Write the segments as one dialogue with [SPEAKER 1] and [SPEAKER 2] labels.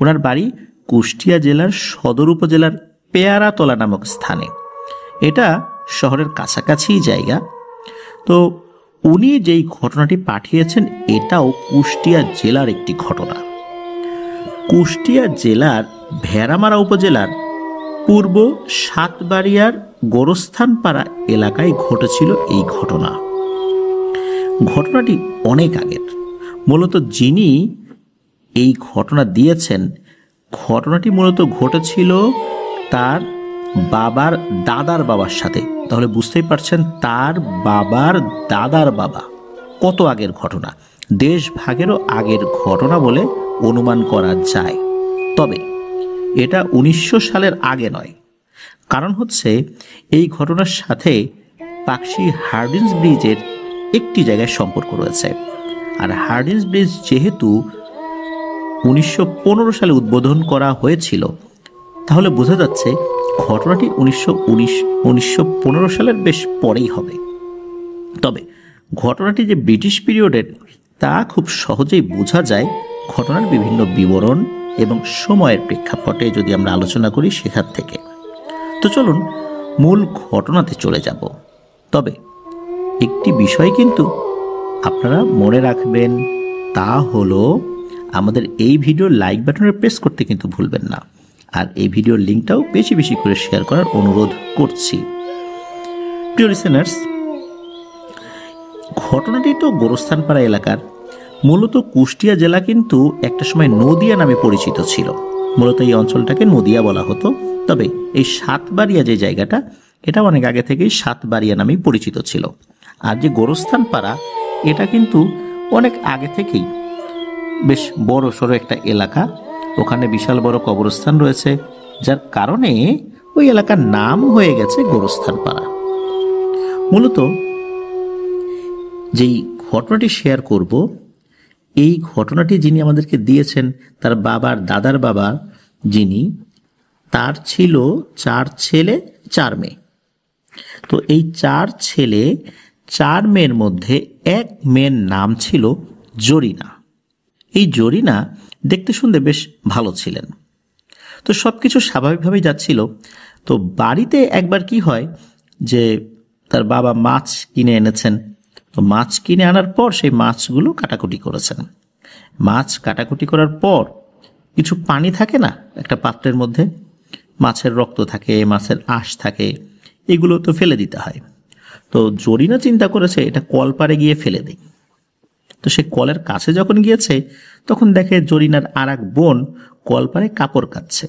[SPEAKER 1] ওনার বাড়ি কুষ্টিয়া জেলার সদর উপজেলার পেয়ারাতলা নামক স্থানে। এটা শহরের কাছাকাছি জায়গা। তো উনি যেই ঘটনাটি পাঠিয়েছেন এটাও কুষ্টিয়া জেলার একটি ঘটনা। কুষ্টিয়া জেলার ভেড়ামারা উপজেলার পূর্ব সাতবাড়িয়ার গোরস্থানপাড়া এলাকায় ঘটেছিল এই ঘটনা। ঘটনাটি অনেক আগের। মূলত যিনি এই ঘটনা দিয়েছেন, ঘটনাটি মূলত ঘটেছিল তার বাবার দাদার বাবার সাথে। তাহলে বুঝতেই পারছেন তার বাবার দাদার বাবা, কত আগের ঘটনা। দেশ ভাগেরও আগের ঘটনা বলে অনুমান করা যায়। তবে এটা 1900 সালের আগে নয়। কারণ হচ্ছে এই ঘটনার সাথে পাকশি হার্ডিঞ্জ ব্রিজের একটি জায়গায় সম্পর্ক রয়েছে। আর হার্ডিঞ্জ ব্রিজ যেহেতু 1915 সালে উদ্বোধন করা হয়েছিল, তাহলে বোঝা যাচ্ছে ঘটনাটি 1915 সালের বেশ পরেই হবে। তবে ঘটনাটি যে ব্রিটিশ পিরিয়ডের তা খুব সহজেই বোঝা যায় ঘটনার বিভিন্ন বিবরণ এবং সময়ের প্রেক্ষাপটে যদি আমরা আলোচনা করি সেখান থেকে। তো চলুন মূল ঘটনাতে চলে যাব। তবে একটি বিষয় কিন্তু আপনারা মনে রাখবেন, তা হলো আমাদের এই ভিডিওর লাইক বাটনে প্রেস করতে কিন্তু ভুলবেন না। আর এই ভিডিওর লিঙ্কটাও বেশি বেশি করে শেয়ার করার অনুরোধ করছি। প্রিয় লিসেনার্স, ঘটনাটি তো গোরস্থানপাড়া এলাকার। মূলত কুষ্টিয়া জেলা কিন্তু একটা সময় নদিয়া নামে পরিচিত ছিল। মূলত এই অঞ্চলটাকে নদিয়া বলা হতো। তবে এই সাতবাড়িয়া যে জায়গাটা, এটা অনেক আগে থেকেই সাতবাড়িয়া নামেই পরিচিত ছিল। আর যে গোরস্থানপাড়া, এটা কিন্তু অনেক আগে থেকেই বেশ বড় সড়ো একটা এলাকা। ওখানে বিশাল বড় কবরস্থান রয়েছে, যার কারণে ওই এলাকার নাম হয়ে গেছে গোরস্থানপাড়া। মূলত যেই ঘটনাটি শেয়ার করব, এই ঘটনাটি যিনি আমাদেরকে দিয়েছেন তার বাবার দাদার বাবা যিনি, তার ছিল 4 ছেলে 4 মেয়ে। তো এই 4 ছেলে 4 মেয়ের মধ্যে এক মেয়ের নাম ছিল জরিনা। এই জরিনা দেখতে শুনতে বেশ ভালো ছিলেন। তো সব কিছু স্বাভাবিকভাবেই যাচ্ছিল। তো বাড়িতে একবার কি হয় যে তার বাবা মাছ কিনে এনেছেন। তো মাছ কিনে আনার পর সেই মাছগুলো কাটাকুটি করেছেন। মাছ কাটাকুটি করার পর কিছু পানি থাকে না একটা পাত্রের মধ্যে, মাছের রক্ত থাকে, মাছের আঁশ থাকে, এগুলো তো ফেলে দিতে হয়। তো জরিনা চিন্তা করেছে এটা কলপাড়ে গিয়ে ফেলে দেয়। তো সে কলের কাছে যখন গিয়েছে তখন দেখে জরিনার আর এক বোন কলপাড়ে কাপড় কাচ্ছে।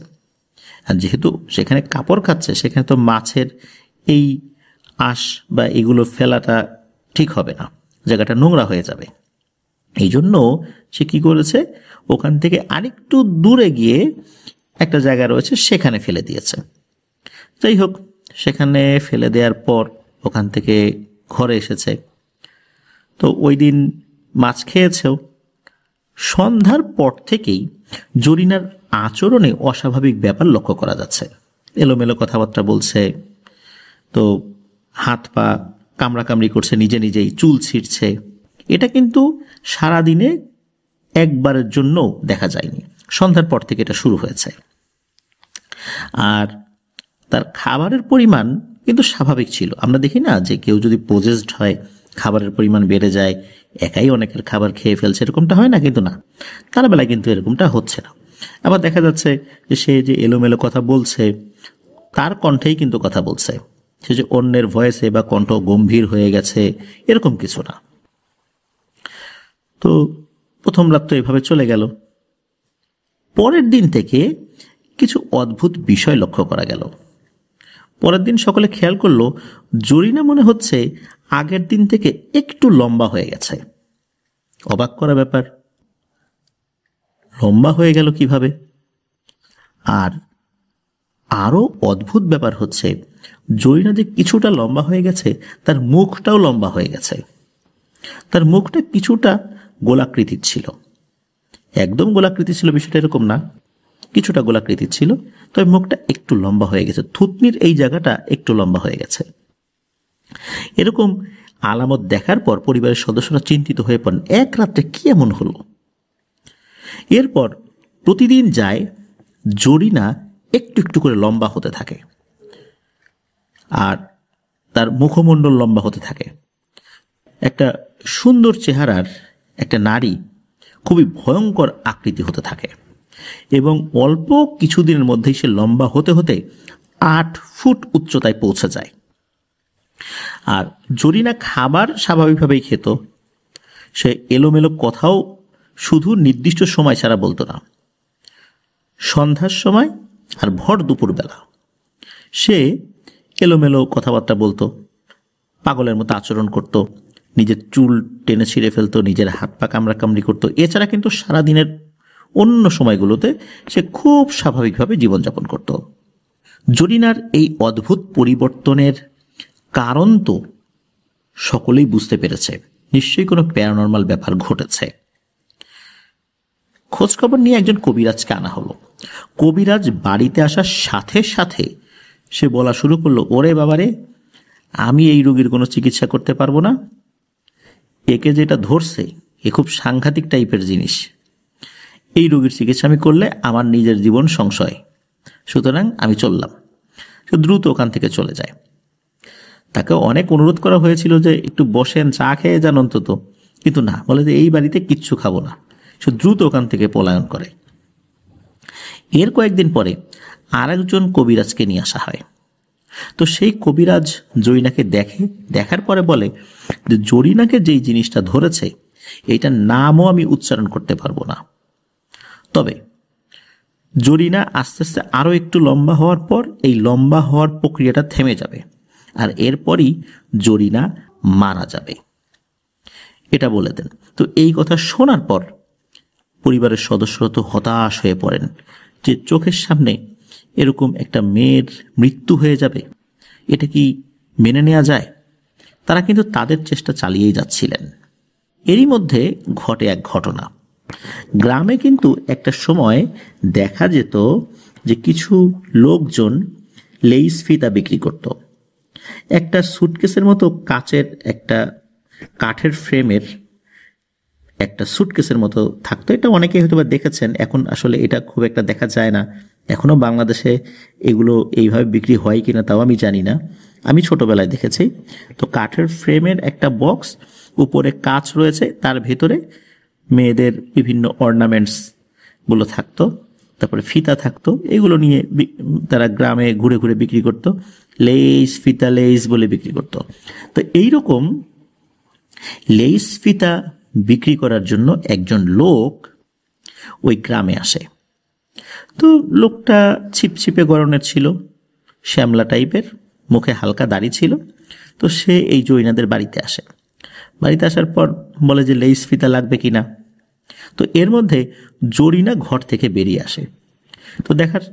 [SPEAKER 1] আর যেহেতু সেখানে কাপড় কাচ্ছে, সেখানে তো মাছের এই আঁশ বা এগুলো ফেলাটা ঠিক হবে না, জায়গাটা নোংরা হয়ে যাবে। এই জন্য সে কি করেছে, ওখান থেকে আরেকটু দূরে গিয়ে একটা জায়গা রয়েছে সেখানে ফেলে দিয়েছে। যাই হোক, সেখানে ফেলে দেওয়ার পর ওখান থেকে ঘরে এসেছে। তো ওই দিন মাছ খেয়েছেও। সন্ধ্যার পর থেকেই জরিনার আচরণে অস্বাভাবিক ব্যাপার লক্ষ্য করা যাচ্ছে। এলোমেলো কথাবার্তা বলছে, তো হাত পা কামড়াকামড়ি করছে, নিজে নিজেই চুল ছিঁড়ছে। এটা কিন্তু সারাদিনে একবারের জন্য দেখা যায়নি, সন্ধ্যার পর থেকে এটা শুরু হয়েছে। আর তার খাবারের পরিমাণ কিন্তু স্বাভাবিক ছিল। আমরা দেখি না যে কেউ যদি পজেসড হয় খাবারের পরিমাণ বেড়ে যায়, একাই অনেকের খাবার খেয়ে ফেলছে, এরকমটা হয় না, কিন্তু না, তার বেলায় কিন্তু এরকমটা হচ্ছে না। আবার দেখা যাচ্ছে যে সে যে এলোমেলো কথা বলছে, তার কণ্ঠেই কিন্তু কথা বলছে, সে যে অন্যের ভয়েসে বা কণ্ঠ গম্ভীর হয়ে গেছে এরকম কিছু না। তো প্রথম রাত তো এভাবে চলে গেল। পরের দিন থেকে কিছু অদ্ভুত বিষয় লক্ষ্য করা গেল। পরের দিন সকালে খেয়াল করলো জরিনা মনে হচ্ছে আগের দিন থেকে একটু লম্বা হয়ে গেছে। অবাক করা ব্যাপার, লম্বা হয়ে গেল কিভাবে? আর আরো অদ্ভুত ব্যাপার হচ্ছে, জরিনা যে কিছুটা লম্বা হয়ে গেছে, তার মুখটাও লম্বা হয়ে গেছে। তার মুখটা কিছুটা গোলাকৃতির ছিল, একদম গোলাকৃতি ছিল বিষয়টা এরকম না, কিছুটা গোলাকৃতির ছিল, তবে মুখটা একটু লম্বা হয়ে গেছে, থুতনির এই জায়গাটা একটু লম্বা হয়ে গেছে। এরকম আলামত দেখার পর পরিবারের সদস্যরা চিন্তিত হয়ে পড়েন, এক রাত্রে কি এমন হলো? এরপর প্রতিদিন যায়, জরিনা একটু একটু করে লম্বা হতে থাকে আর তার মুখমণ্ডল লম্বা হতে থাকে। একটা সুন্দর চেহারার একটা নারী খুবই ভয়ঙ্কর আকৃতি হতে থাকে এবং অল্প কিছুদিনের মধ্যেই সে লম্বা হতে হতে 8 ফুট উচ্চতায় পৌঁছে যায়। আর জরিনা খাবার স্বাভাবিকভাবেই খেত। সে এলোমেলো কথাও শুধু নির্দিষ্ট সময় ছাড়া বলতো না। সন্ধ্যার সময় আর ভর দুপুরবেলা সে এলোমেলো কথাবার্তা বলতো, পাগলের মতো আচরণ করত, নিজের চুল টেনে ছিঁড়ে ফেলতো, নিজের হাত পা কামড়াকামড়ি করতো। এছাড়া কিন্তু সারাদিনের অন্য সময়গুলোতে সে খুব স্বাভাবিকভাবে জীবনযাপন করত। জরিনার এই অদ্ভুত পরিবর্তনের কারণ তো সকলেই বুঝতে পেরেছে, নিশ্চয়ই কোনো প্যারানর্মাল ব্যাপার ঘটেছে। খোঁজখবর নিয়ে একজন কবিরাজকে আনা হলো। কবিরাজ বাড়িতে আসার সাথে সাথে সে বলা শুরু করলো, ওরে বাবারে, আমি এই রোগীর কোনো চিকিৎসা করতে পারবো না। একে যেটা ধরছে এ খুব সাংঘাতিক টাইপের জিনিস। এই রোগীর চিকিৎসা আমি করলে আমার নিজের জীবন সংশয়, সুতরাং আমি চললাম। সে দ্রুত ওখান থেকে চলে যায়। তাকে অনেক অনুরোধ করা হয়েছিল যে একটু বসেন, চা খেয়ে যান অন্তত, কিন্তু না, বলে যে এই বাড়িতে কিচ্ছু খাবো না। সে দ্রুত ওখান থেকে পলায়ন করে। এর কয়েকদিন পরে আরেকজন কবিরাজকে নিয়ে আসা হয়। তো সেই কবিরাজ জরিনাকে দেখে, দেখার পরে বলে যে জরিনাকে যেই জিনিসটা ধরেছে এইটার নামও আমি উচ্চারণ করতে পারবো না, তবে জরিনা আস্তে আস্তে আরো একটু লম্বা হওয়ার পর এই লম্বা হওয়ার প্রক্রিয়াটা থেমে যাবে আর এরপরই জরিনা মারা যাবে, এটা বলে দেন। তো এই কথা শোনার পর পরিবারের সদস্যরা তো হতাশ হয়ে পড়েন যে চোখের সামনে এরকম একটা মেয়ের মৃত্যু হয়ে যাবে, এটা কি মেনে নেওয়া যায়? তারা কিন্তু তাদের চেষ্টা চালিয়েই যাচ্ছিলেন। এরই মধ্যে ঘটে এক ঘটনা। গ্রামে কিন্তু একটা সময় দেখা যেত যে কিছু লোকজন লেইস ফিতা বিক্রি করত। একটা সুটকেসের মতো কাচের একটা কাঠের ফ্রেমের একটা সুটকেসের মতো থাকতো। এটা অনেকেই হয়তো বা দেখেছেন, এখন আসলে এটা খুব একটা দেখা যায় না। এখনও বাংলাদেশে এগুলো এইভাবে বিক্রি হয় কিনা তাও আমি জানি না, আমি ছোটবেলায় দেখেছি। তো কাঠের ফ্রেমের একটা বক্স, উপরে কাচ রয়েছে, তার ভেতরে মেয়েদের বিভিন্ন অর্নামেন্টসগুলো থাকতো, তারপরে ফিতা থাকতো। এগুলো নিয়ে তারা গ্রামে ঘুরে ঘুরে বিক্রি করত, লেইস ফিতা লেইস বলে বিক্রি করত। তো এইরকম লেইস ফিতা বিক্রি করার জন্য একজন লোক ওই গ্রামে আসে। তো লোকটা ছিপছিপে গড়নের ছিল, শ্যামলা টাইপের, মুখে হালকা দাড়ি ছিল। তো সে এই জরিনাদের বাড়িতে আসে। বাড়িতে আসার পর বলে যে লেইস ফিতা লাগবে কিনা। তো এর মধ্যে জরিনা ঘর থেকে বেরিয়ে আসে। তো দেখার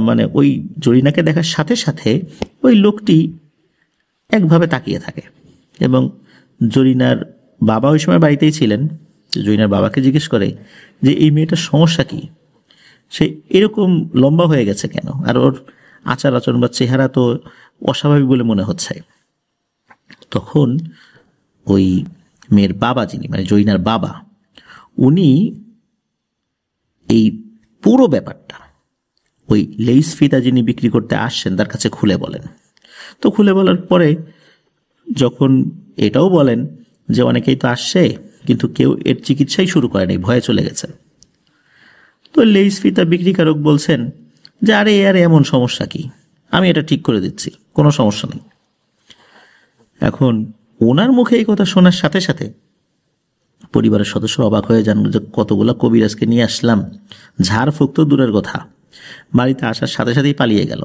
[SPEAKER 1] মানে ওই জরিনাকে দেখার সাথে সাথে ওই লোকটি একভাবে তাকিয়ে থাকে এবং জরিনার বাবা ওই সময় বাড়িতেই ছিলেন। জরিনার বাবাকে জিজ্ঞেস করে যে এই মেয়েটার সমস্যা কি, সে এরকম লম্বা হয়ে গেছে কেন, আর ওর আচার আচরণ বা চেহারা তো অস্বাভাবিক বলে মনে হচ্ছে। তখন ওই মেয়ের বাবা, যিনি মানে জরিনার বাবা, উনি এই পুরো ব্যাপারটা ওই লেইস ফিতা যিনি বিক্রি করতে আসছেন তার কাছে খুলে বলেন। তো খুলে বলার পরে যখন এটাও বলেন যে অনেকেই তো আসছে কিন্তু কেউ এর চিকিৎসাই শুরু করেনি, ভয়ে চলে গেছে। তো লেইস ফিতা বিক্রিকারক বলছেন যে আরে এমন সমস্যা কি, আমি এটা ঠিক করে দিচ্ছি, কোনো সমস্যা নেই। এখন ওনার মুখে এই কথা শোনার সাথে সাথে পরিবারের সদস্য অবাক হয়ে যান যে কতগুলো কবিরাজকে নিয়ে আসলাম, ঝাড়ফুঁক তো দূরের কথা, বাড়িতে আসার সাথে সাথেই পালিয়ে গেল।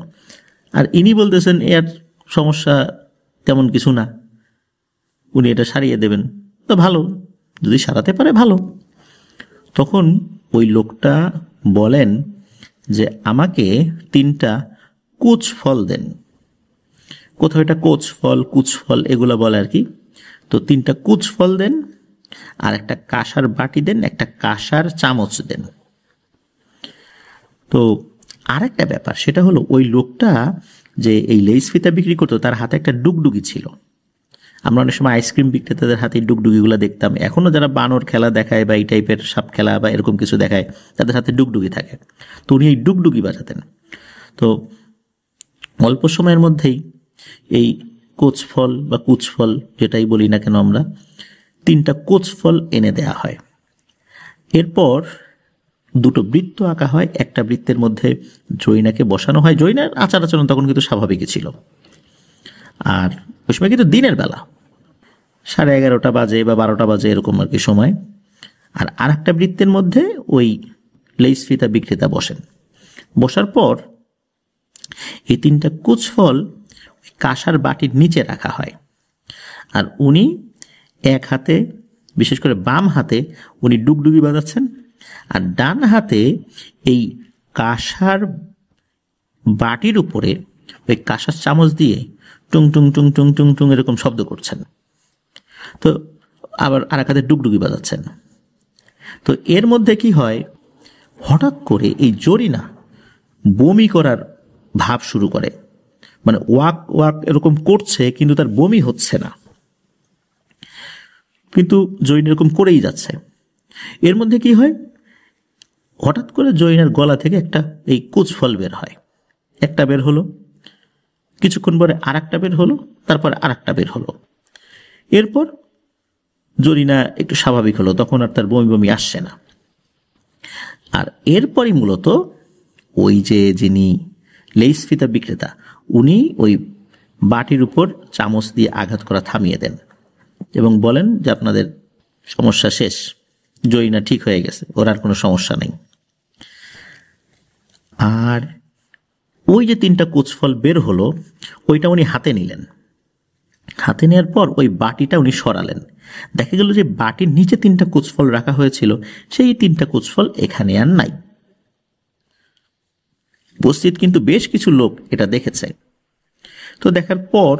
[SPEAKER 1] আর ইনি বলতেছেন এর সমস্যা তেমন কিছু না, উনি এটা সারিয়ে দেবেন। তো ভালো, যদি সারাতে পারে ভালো। তখন ওই লোকটা বলেন যে আমাকে 3টা কুচ ফল দেন। কোথাও এটা কোচ ফল, কুচ ফল এগুলো বলে আর কি। তো 3টা কুচ ফল দেন, আর একটা কাঁসার বাটি দেন, একটা কাঁসার চামচ দেন। তো আরেকটা ব্যাপার, সেটা হলো ওই লোকটা যে এই লেইস ফিতা বিক্রি করতো তার হাতে একটা ডুগডুগি ছিল। আমরা অনেক সময় আইসক্রিম বিক্রেতাদের হাতে ডুগডুগিগুলো দেখতাম, এখনও যারা বানর খেলা দেখায় বা এই টাইপের সাপ খেলা বা এরকম কিছু দেখায় তাদের হাতে ডুগডুগি থাকে। তো উনি এই ডুগডুগি বাজাতেন। তো অল্প সময়ের মধ্যেই এই কোচফল বা কুচফল যেটাই বলি না কেন আমরা, 3টা কোচফল এনে দেয়া হয়। এরপর 2টো বৃত্ত আঁকা হয়, একটা বৃত্তের মধ্যে জরিনাকে বসানো হয়। জরিনার আচার আচরণ তখন কিন্তু স্বাভাবিকই ছিল, আর ওই সময় কিন্তু দিনের বেলা 11:30 বাজে বা 12টা বাজে এরকম আর কি সময়। আর আরেকটা বৃত্তের মধ্যে ওই লেইস ফিতা বিক্রেতা বসেন। বসার পর এই 3টা কুচফল কাঁসার বাটির নিচে রাখা হয়, আর উনি এক হাতে, বিশেষ করে বাম হাতে উনি ডুগডুগি বাজাচ্ছেন, আর ডান হাতে এই কাঁসার বাটির উপরে ওই কাঁসার চামচ দিয়ে টুং টুং টুং টুং টুং টুং এরকম শব্দ করছেন। তো আবার আর এক হাতে ডুগডুগি বাজাচ্ছেন। তো এর মধ্যে কি হয়, হঠাৎ করে এই জরিনা বমি করার ভাব শুরু করে, মানে ওয়াক ওয়াক এরকম করছে কিন্তু তার বমি হচ্ছে না, কিন্তু জরিনা এরকম করেই যাচ্ছে। এর মধ্যে কি হয়, হঠাৎ করে জরিনার গলা থেকে একটা এই কুচফল বের হয়। একটা বের হলো, কিছুক্ষণ পরে আর একটা বের হলো, তারপর আর একটা বের হলো। এরপর জরিনা একটু স্বাভাবিক হলো, তখন আর তার বমি বমি আসছে না। আর এরপরই মূলত ওই যে যিনি লেইস ফিতা বিক্রেতা, উনি ওই বাটির উপর চামচ দিয়ে আঘাত করা থামিয়ে দেন এবং বলেন যে আপনাদের সমস্যা শেষ, জরিনা ঠিক হয়ে গেছে, ওর আর কোনো সমস্যা নেই। আর ওই যে 3টা কুচফল বের হলো, ওইটা উনি হাতে নিলেন। হাতে নেওয়ার পর ওই বাটিটা উনি সরালেন। দেখা গেল যে বাটির নিচে 3টা কুচফল রাখা হয়েছিল, সেই 3টা কুচফল এখানে আর নাই। উপস্থিত কিন্তু বেশ কিছু লোক এটা দেখেছে। তো দেখার পর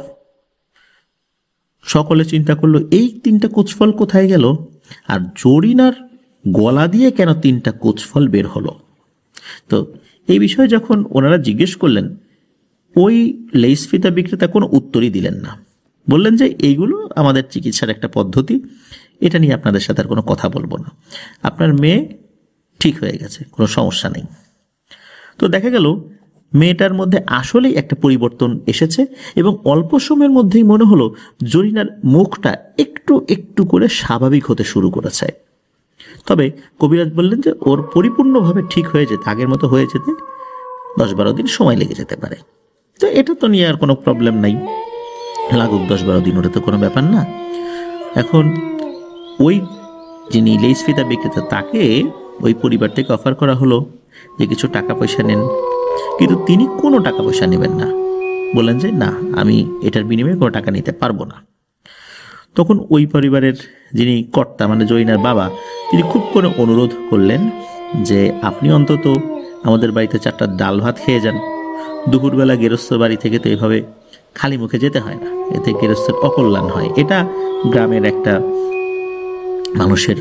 [SPEAKER 1] সকলে চিন্তা করলো এই 3টা কুচফল কোথায় গেল, আর জরিনার গলা দিয়ে কেন 3টা কুচফল বের হলো। তো এই বিষয়ে যখন ওনারা জিজ্ঞেস করলেন, ওই লেইস ফিতা বিক্রেতা কোনো উত্তরই দিলেন না। বললেন যে এইগুলো আমাদের চিকিৎসার একটা পদ্ধতি, এটা নিয়ে আপনাদের সাথে আর কোনো কথা বলবো না, আপনার মেয়ে ঠিক হয়ে গেছে, কোনো সমস্যা নেই। তো দেখা গেল মেয়েটার মধ্যে আসলেই একটা পরিবর্তন এসেছে, এবং অল্প সময়ের মধ্যেই মনে হলো জরিনার মুখটা একটু একটু করে স্বাভাবিক হতে শুরু করেছে। তবে কবিরাজ বললেন যে ওর পরিপূর্ণভাবে ঠিক হয়ে যেতে, আগের মতো হয়ে যেতে 10-12 দিন সময় লেগে যেতে পারে। তো এটা তো নিয়ে আর কোনো প্রবলেম নাই, লাগুক 10-12 দিন, ওটা তো কোনো ব্যাপার না। এখন ওই যিনি লেইস ফিতা বিক্রেতা, তাকে ওই পরিবার থেকে অফার করা হলো যে কিছু টাকা পয়সা নেন, কিন্তু তিনি কোনো টাকা পয়সা নেবেন না, বললেন যে না, আমি এটার বিনিময়ে কোনো টাকা নিতে পারবো না। তখন ওই পরিবারের যিনি কর্তা, মানে জরিনার বাবা, তিনি খুব করে অনুরোধ করলেন যে আপনি অন্তত আমাদের বাড়িতে 4টা ডাল ভাত খেয়ে যান, দুপুরবেলা গেরস্থ বাড়ি থেকে তো এভাবে খালি মুখে যেতে হয় না, এতে গেরস্থের অকল্যাণ হয়। এটা গ্রামের একটা মানুষের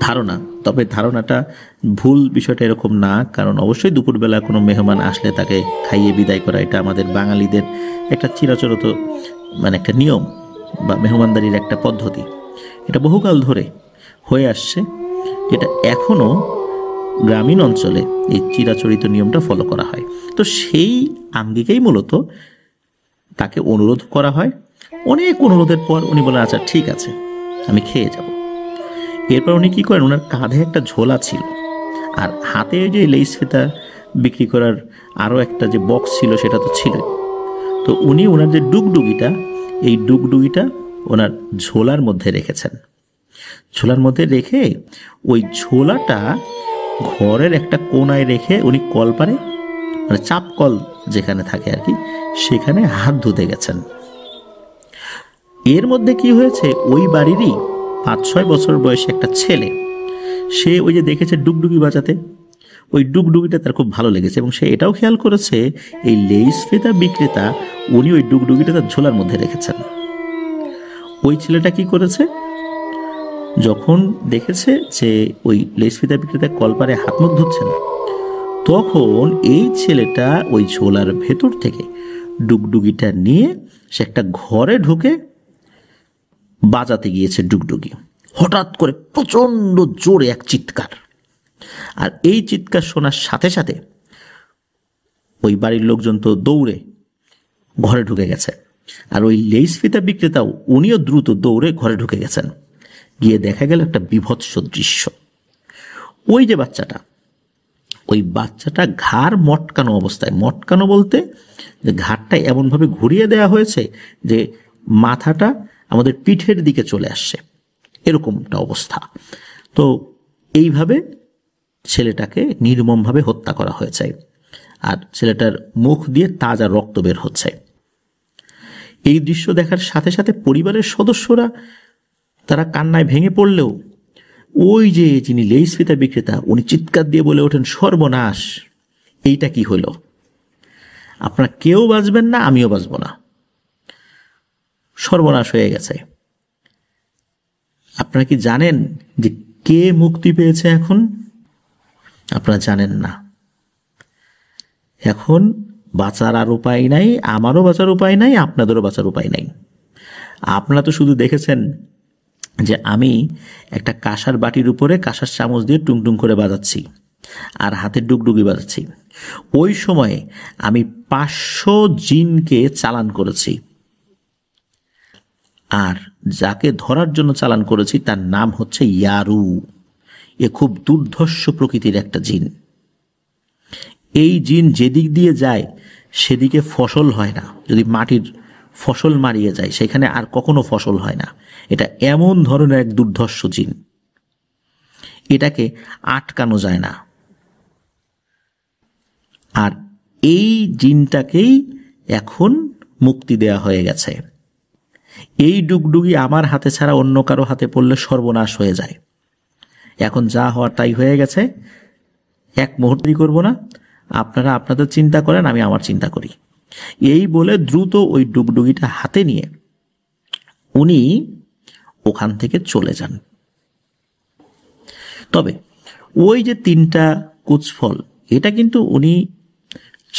[SPEAKER 1] ধারণা, তবে ধারণাটা ভুল, বিষয়টা এরকম না। কারণ অবশ্যই দুপুরবেলা কোনো মেহমান আসলে তাকে খাইয়ে বিদায় করা, এটা আমাদের বাঙালিদের একটা চিরাচরিত মানে একটা নিয়ম বা মেহমানদারির একটা পদ্ধতি, এটা বহুকাল ধরে হয়ে আসছে, যেটা এখনও গ্রামীণ অঞ্চলে এই চিরাচরিত নিয়মটা ফলো করা হয়। তো সেই আঙ্গিকেই মূলত তাকে অনুরোধ করা হয়। অনেক অনুরোধের পর উনি বলেন আচ্ছা ঠিক আছে, আমি খেয়ে যাব। এরপর উনি কী করেন, ওনার কাঁধে একটা ঝোলা ছিল, আর হাতে যে লেইস ফিতা বিক্রি করার আরও একটা যে বক্স ছিল সেটা তো ছিলই। তো উনি ওনার যে ডুগডুগিটা, এই ডুগডুগিটা ওনার ঝোলার মধ্যে রেখেছেন। ঝোলার মধ্যে রেখে ওই ঝোলাটা ঘরের একটা কোনায় রেখে উনি কলপারে, মানে চাপ কল যেখানে থাকে আর কি, সেখানে হাত ধুতে গেছেন। এর মধ্যে কি হয়েছে, ওই বাড়িরই 5-6 বছর বয়সী একটা ছেলে, সে ওই যে দেখেছে ডুগডুগি বাজাতে, ওই ডুগডুগিটা তার খুব ভালো লেগেছে, এবং সে এটাও খেয়াল করেছে এই লেইস ফিতা বিক্রেতা উনি ওই ডুগডুগিটা তার ঝোলার মধ্যে রেখেছেন। ওই ছেলেটা কি করেছে, যখন দেখেছে যে ওই লেইস ফিতা বিক্রেতা কলপারে হাত মুখ ধুচ্ছেন, তখন এই ছেলেটা ওই ঝোলার ভেতর থেকে ডুগডুগিটা নিয়ে সে একটা ঘরে ঢুকে বাজাতে গিয়েছে ডুগডুগি। হঠাৎ করে প্রচণ্ড জোরে এক চিৎকার, আর এই চিৎকার শোনার সাথে সাথে ওই বাড়ির লোকজন তো দৌড়ে ঘরে ঢুকে গেছে, আর ওই লেস ফিতা বিক্রেতাও উনিও দ্রুত দৌড়ে ঘরে ঢুকে গেছেন। গিয়ে দেখা গেল একটা বীভৎস দৃশ্য। ওই যে বাচ্চাটা, ওই বাচ্চাটা ঘাড় মটকানো অবস্থায়, মটকানো বলতে যে ঘাড়টা এমনভাবে ঘুরিয়ে দেওয়া হয়েছে যে মাথাটা আমাদের পিঠের দিকে চলে আসছে, এরকমটা অবস্থা। তো এইভাবে ছেলেটাকে নির্মমভাবে হত্যা করা হয়েছে, আর ছেলেটার মুখ দিয়ে তাজা রক্ত বের হচ্ছে। এই দৃশ্য দেখার সাথে সাথে পরিবারের সদস্যরা তারা কান্নায় ভেঙে পড়লেও ওই যে যিনি লেস ফিতা বিক্রেতা উনি চিৎকার দিয়ে বলে ওঠেন, সর্বনাশ, এইটা কি হলো? আপনারা কেউ বাঁচবেন না, আমিও বাঁচব না, সর্বনাশ হয়ে গেছে। আপনারা কি জানেন যে কে মুক্তি পেয়েছে? এখন আপনারা জানেন না। এখন বাঁচার আর উপায় নাই, আমারও বাঁচার উপায় নাই, আপনাদেরও বাঁচার উপায় নাই। আপনারা তো শুধু দেখেছেন যে আমি একটা কাঁসার বাটির উপরে কাঁসার চামচ দিয়ে টুংটুং করে বাজাচ্ছি আর হাতে ডুগডুগি বাজাচ্ছি। ওই সময়ে আমি 500 জিনকে চালান করেছি, আর যাকে ধরার জন্য চালান করেছি তার নাম হচ্ছে ইয়ারু। এ খুব দুর্ধর্ষ প্রকৃতির একটা জিন। এই জিন যেদিক দিয়ে যায় সেদিকে ফসল হয় না। যদি মাটির ফসল মারিয়ে যায় সেখানে আর কখনো ফসল হয় না। এটা এমন ধরনের এক দুর্ধর্ষ জিন, এটাকে আটকানো যায় না। আর এই জিনটাকেই এখন মুক্তি দেয়া হয়ে গেছে। এই ডুগডুগি আমার হাতে ছাড়া অন্য কারো হাতে পড়লে সর্বনাশ হয়ে যায়। এখন যা হওয়ার তাই হয়ে গেছে, এক মুহূর্তই করব না। আপনারা আপনাদের চিন্তা করেন, আমি আমার চিন্তা করি। এই বলে দ্রুত ওই ডুগডুগিটা হাতে নিয়ে উনি ওখান থেকে চলে যান। তবে ওই যে 3টা কুচফল, এটা কিন্তু উনি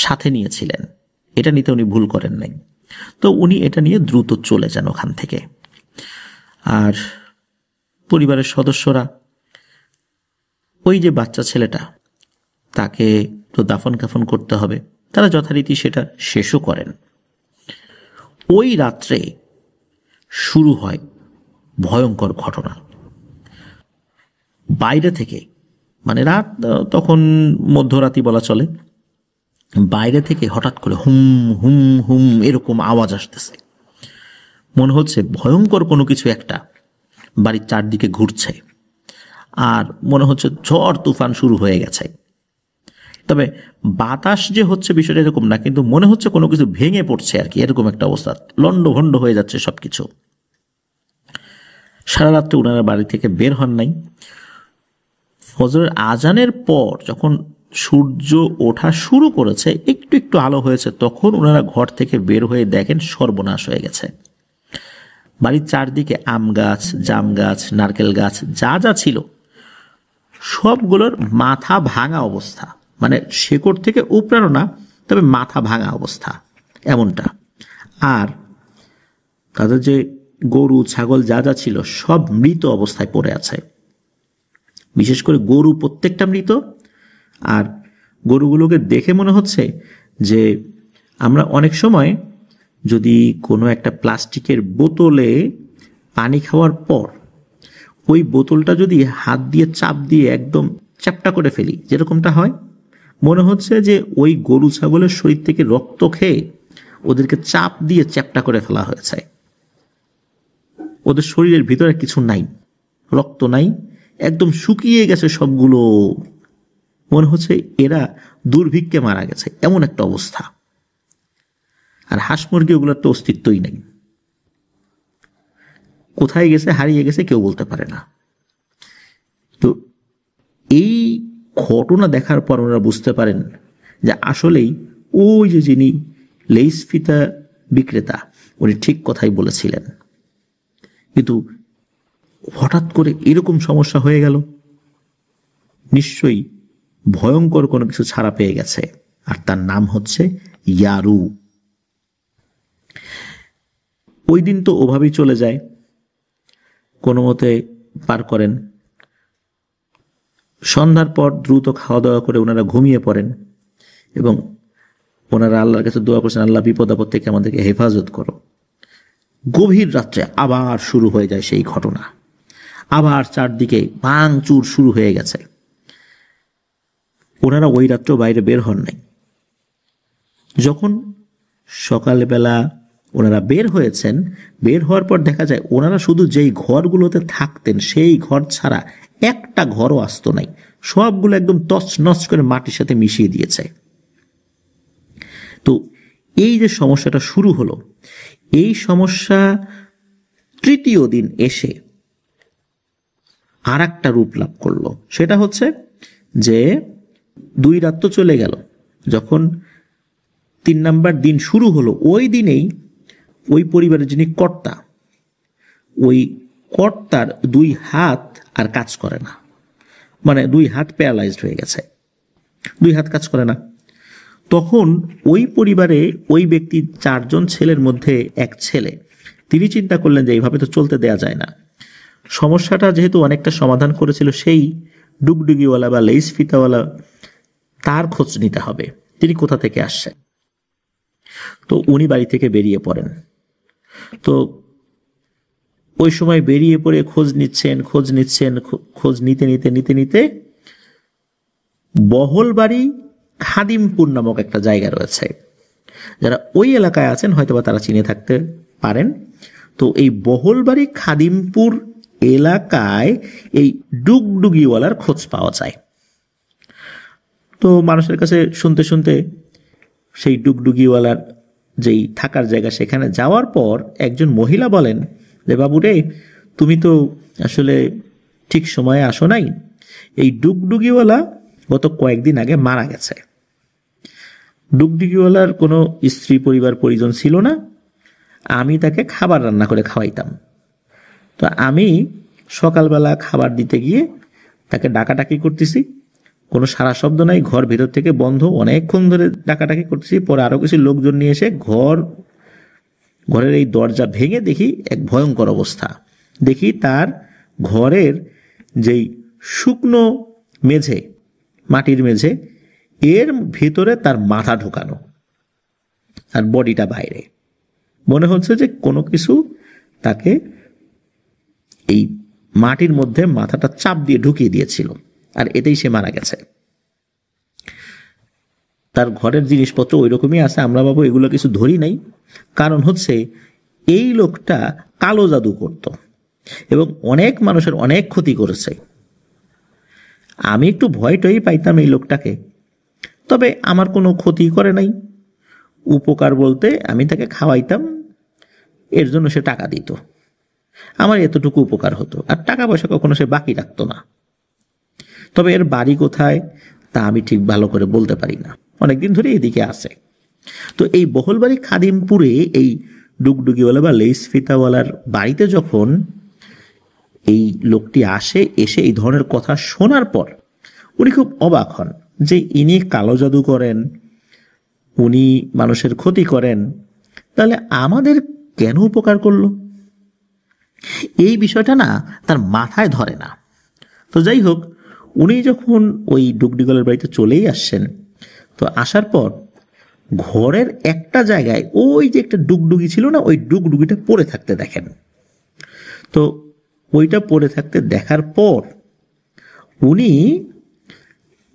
[SPEAKER 1] সাথে নিয়েছিলেন, এটা নিতে উনি ভুল করেন নাই। তো উনি এটা নিয়ে দ্রুত চলে যান ওখান থেকে। আর পরিবারের সদস্যরা ওই যে বাচ্চা ছেলেটা, তাকে তো দাফন কাফন করতে হবে, তারা যথারীতি সেটা শেষও করেন। ওই রাত্রে শুরু হয় ভয়ঙ্কর ঘটনা। বাইরে থেকে, মানে রাত তখন মধ্যরাতি বলা চলে, বাইরে থেকে হঠাৎ করে হুম হুম হুম এরকম আওয়াজ আসতেছে। মনে হচ্ছে ভয়ঙ্কর কোনো কিছু একটা বাড়ির চারদিকে ঘুরছে, আর মনে হচ্ছে ঝড় তুফান শুরু হয়ে গেছে। তবে বাতাস যে হচ্ছে বিষয়টা এরকম না, কিন্তু মনে হচ্ছে কোনো কিছু ভেঙে পড়ছে আর কি, এরকম একটা অবস্থা। লন্ডভন্ড হয়ে যাচ্ছে সবকিছু। সারা রাত্রে ওনারা বাড়ি থেকে বের হন নাই। ফজরের আজানের পর যখন সূর্য ওঠা শুরু করেছে, একটু একটু আলো হয়েছে, তখন ওনারা ঘর থেকে বের হয়ে দেখেন সর্বনাশ হয়ে গেছে। বাড়ির চারদিকে আম গাছ, জাম গাছ, নারকেল গাছ যা যা ছিল সবগুলোর মাথা ভাঙা অবস্থা, মানে শেকড় থেকে উপড়ানো না, তবে মাথা ভাঙা অবস্থা এমনটা। আর তাদের যে গরু ছাগল যা যা ছিল সব মৃত অবস্থায় পড়ে আছে। বিশেষ করে গরু প্রত্যেকটা মৃত। আর গরুগুলোকে দেখে মনে হচ্ছে যে আমরা অনেক সময় যদি কোনো একটা প্লাস্টিকের বোতলে পানি খাওয়ার পর ওই বোতলটা যদি হাত দিয়ে চাপ দিয়ে একদম চ্যাপ্টা করে ফেলি, যেরকমটা হয়, মনে হচ্ছে যে ওই গরু ছাগলের শরীর থেকে রক্ত খেয়ে ওদেরকে চাপ দিয়ে চ্যাপ্টা করে ফেলা হয়েছে। ওদের শরীরের ভিতরে কিছু নাই, রক্ত নাই, একদম শুকিয়ে গেছে সবগুলো। মনে হচ্ছে এরা দুর্ভিক্ষে মারা গেছে, এমন একটা অবস্থা। আর হাঁস মুরগি ওগুলোর তো অস্তিত্বই নেই, কোথায় গেছে, হারিয়ে গেছে, কেউ বলতে পারে না। তো এই ঘটনা দেখার পর ওনারা বুঝতে পারেন যে আসলেই ওই যে যিনি লেস ফিতা বিক্রেতা উনি ঠিক কথাই বলেছিলেন। কিন্তু হঠাৎ করে এরকম সমস্যা হয়ে গেল, নিশ্চয়ই ভয়ঙ্কর কোনো কিছু ছাড়া পেয়ে গেছে, আর তার নাম হচ্ছে ইয়ারু। ওই দিন তো ওভাবেই চলে যায়। কোনো মতে পার করেন। সন্ধ্যার পর দ্রুত খাওয়া দাওয়া করে ওনারা ঘুমিয়ে পড়েন এবং ওনারা আল্লাহর কাছে দোয়া করছেন, আল্লাহ বিপদ আপদ থেকে আমাদেরকে হেফাজত করো। গভীর রাত্রে আবার শুরু হয়ে যায় সেই ঘটনা, আবার চারদিকে ভাঙচুর শুরু হয়ে গেছে। ওনারা ওই রাত্রেও বাইরে বের হন নাই। যখন সকালবেলা ওনারা বের হয়েছেন, বের হওয়ার পর দেখা যায় ওনারা শুধু যেই ঘরগুলোতে থাকতেন সেই ঘর ছাড়া একটা ঘরও আসতো নাই, সবগুলো একদম তছনছ করে মাটির সাথে মিশিয়ে দিয়েছে। তো এই যে সমস্যাটা শুরু হলো, এই সমস্যা তৃতীয় দিন এসে আর একটা রূপ লাভ করলো। সেটা হচ্ছে যে 2 রাত তো চলে গেল, যখন 3 নাম্বার দিন শুরু হলো, ওই দিনেই ওই পরিবারের যিনি কর্তা, ওই কর্তার 2 হাত আর কাজ করে না, মানে 2 হাত প্যারালাইজড হয়ে গেছে, 2 হাত কাজ করে না। তখন ওই পরিবারে ওই ব্যক্তি 4 জন ছেলের মধ্যে এক ছেলে, তিনি চিন্তা করলেন যে এইভাবে তো চলতে দেয়া যায় না। সমস্যাটা যেহেতু অনেকটা সমাধান করেছিল সেই ডুগডুগিওয়ালা বা লেইস ফিতাওয়ালা, তার খোঁজ নিতে হবে, তিনি কোথা থেকে আসছে। তো উনি বাড়ি থেকে বেরিয়ে পড়েন। তো ওই সময় বেরিয়ে পড়ে খোঁজ নিতে বহলবাড়ি খাদিমপুর নামক একটা জায়গা রয়েছে। যারা ওই এলাকায় আছেন হয়তোবা তারা চিনে থাকতে পারেন। তো এই বহলবাড়ি খাদিমপুর এলাকায় এই ডুগডুগিওয়ালার খোঁজ পাওয়া যায়। তো মানুষের কাছে শুনতে শুনতে সেই ডুগডুগিওয়ালার যেই থাকার জায়গা সেখানে যাওয়ার পর একজন মহিলা বলেন যে, বাবু রে, তুমি তো আসলে ঠিক সময়ে আসো নাই, এই ডুগডুগিওয়ালা গত কয়েকদিন আগে মারা গেছে। ডুগডুগিওয়ালার কোনো স্ত্রী পরিবার পরিজন ছিল না, আমি তাকে খাবার রান্না করে খাওয়াইতাম। তো আমি সকালবেলা খাবার দিতে গিয়ে তাকে ডাকাডাকি করতেছি, কোনো সারা শব্দ নাই, ঘর ভেতর থেকে বন্ধ, অনেকক্ষণ ধরে ডাকাডাকি করতেছি। পরে আরো কিছু লোকজন নিয়ে এসে ঘরের এই দরজা ভেঙে দেখি এক ভয়ঙ্কর অবস্থা। দেখি তার ঘরের যেই শুকনো মেঝে, মাটির মেঝে, এর ভেতরে তার মাথা ঢোকানো আর বডিটা বাইরে। মনে হচ্ছে যে কোনো কিছু তাকে এই মাটির মধ্যে মাথাটা চাপ দিয়ে ঢুকিয়ে দিয়েছিল, আর এতেই সে মারা গেছে। তার ঘরের জিনিসপত্র ওই রকমই আছে, আমরা বাবু এগুলো কিছু ধরি নাই, কারণ হচ্ছে এই লোকটা কালো জাদু করত এবং অনেক মানুষের অনেক ক্ষতি করেছে। আমি একটু ভয়টাই পাইতাম এই লোকটাকে, তবে আমার কোনো ক্ষতি করে নাই। উপকার বলতে আমি তাকে খাওয়াইতাম, এর জন্য সে টাকা দিত, আমার এতটুকু উপকার হতো, আর টাকা পয়সা কখনো সে বাকি রাখতো না। তবে এর বাড়ি কোথায় তা আমি ঠিক ভালো করে বলতে পারি না, অনেকদিন ধরে এদিকে আছে। তো এই বহলবাড়ি খাদিমপুরে এই ডুগডুগিওয়ালা বা লেইস ফিতাওয়ালার বাড়িতে যখন এই লোকটি এসে এই ধরনের কথা শোনার পর উনি খুব অবাক হন যে ইনি কালো জাদু করেন, উনি মানুষের ক্ষতি করেন, তাহলে আমাদের কেন উপকার করলো? এই বিষয়টা না তার মাথায় ধরে না। তো যাই হোক, উনি যখন ওই ডুগডুগিওয়ালার বাড়িতে চলেই আসছেন, তো আসার পর ঘরের একটা জায়গায় ওই যে একটা ডুগডুগি ছিল না, ওই ডুগডুগিটা পড়ে থাকতে দেখেন। তো ওইটা পড়ে থাকতে দেখার পর উনি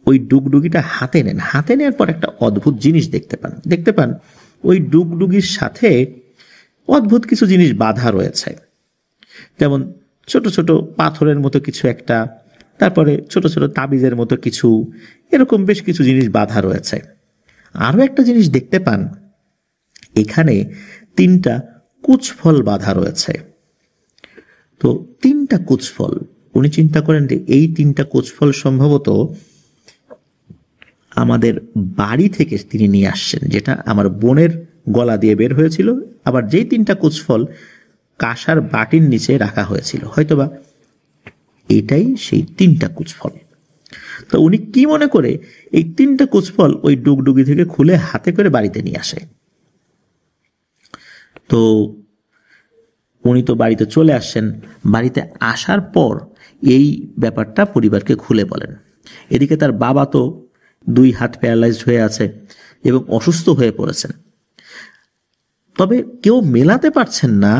[SPEAKER 1] ওই ডুগডুগিটা হাতে নেন। হাতে নেওয়ার পর একটা অদ্ভুত জিনিস দেখতে পান ওই ডুগডুগির সাথে অদ্ভুত কিছু জিনিস বাঁধা রয়েছে, যেমন ছোট ছোট পাথরের মতো কিছু একটা, তারপরে ছোট ছোট তাবিজের মতো কিছু, এরকম বেশ কিছু জিনিস বাঁধা রয়েছে। আরও একটা জিনিস দেখতে পান, এখানে 3টা কুচফল বাঁধা রয়েছে। তো 3টা কুচফল, উনি চিন্তা করেন যে এই 3টা কুচফল সম্ভবত আমাদের বাড়ি থেকে তিনি নিয়ে আসছেন, যেটা আমার বোনের গলা দিয়ে বের হয়েছিল, আবার যেই 3টা কুচফল কাঁসার বাটির নিচে রাখা হয়েছিল, হয়তোবা এটাই সেই 3টা কুচফল। তো উনি কি মনে করে এই 3টা কুচফল ওই ডুগডুগি থেকে খুলে হাতে করে বাড়িতে নিয়ে আসে। তো উনি তো বাড়িতে চলে আসছেন, বাড়িতে আসার পর এই ব্যাপারটা পরিবারকে খুলে বলেন। এদিকে তার বাবা তো 2 হাত প্যারালাইজড হয়ে আছে এবং অসুস্থ হয়ে পড়েছেন। তবে কেউ মেলাতে পারছেন না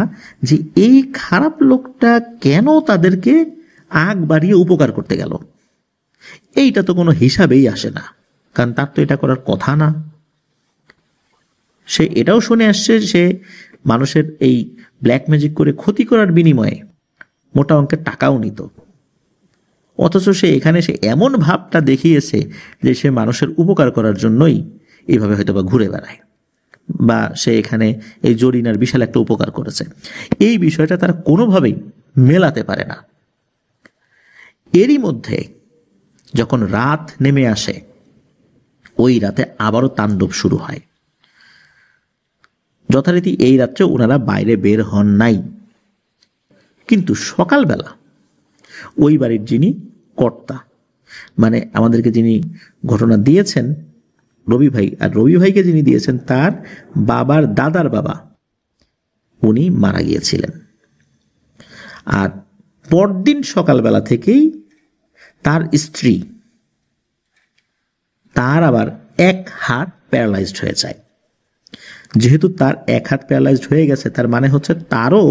[SPEAKER 1] যে এই খারাপ লোকটা কেন তাদেরকে আগ বাড়িয়ে উপকার করতে গেল। এইটা তো কোনো হিসাবেই আসে না, কারণ তার তো এটা করার কথা না। সে এটাও শুনে আসছে সে মানুষের এই ব্ল্যাক ম্যাজিক করে ক্ষতি করার বিনিময়ে মোটা অঙ্কের টাকাও নিত, অথচ সে এখানে সে এমন ভাবটা দেখিয়েছে যে সে মানুষের উপকার করার জন্যই এইভাবে হয়তো বা ঘুরে বেড়ায়, বা সে এখানে এই জরিনার বিশাল একটা উপকার করেছে। এই বিষয়টা তারা কোনোভাবেই মেলাতে পারে না। এরই মধ্যে যখন রাত নেমে আসে, ওই রাতে আবারও তাণ্ডব শুরু হয়। যথারীতি এই রাত্রে ওনারা বাইরে বের হন নাই, কিন্তু সকালবেলা ওই বাড়ির যিনি কর্তা, মানে আমাদেরকে যিনি ঘটনা দিয়েছেন রবি ভাই, আর রবি ভাইকে যিনি দিয়েছেন তার বাবার দাদার বাবা, উনি মারা গিয়েছিলেন। আর পরদিন সকালবেলা থেকেই তার স্ত্রী, তার আবার 1 হাত প্যারালাইজড হয়ে যায়। যেহেতু তার 1 হাত প্যারালাইজড হয়ে গেছে, তার মানে হচ্ছে তারও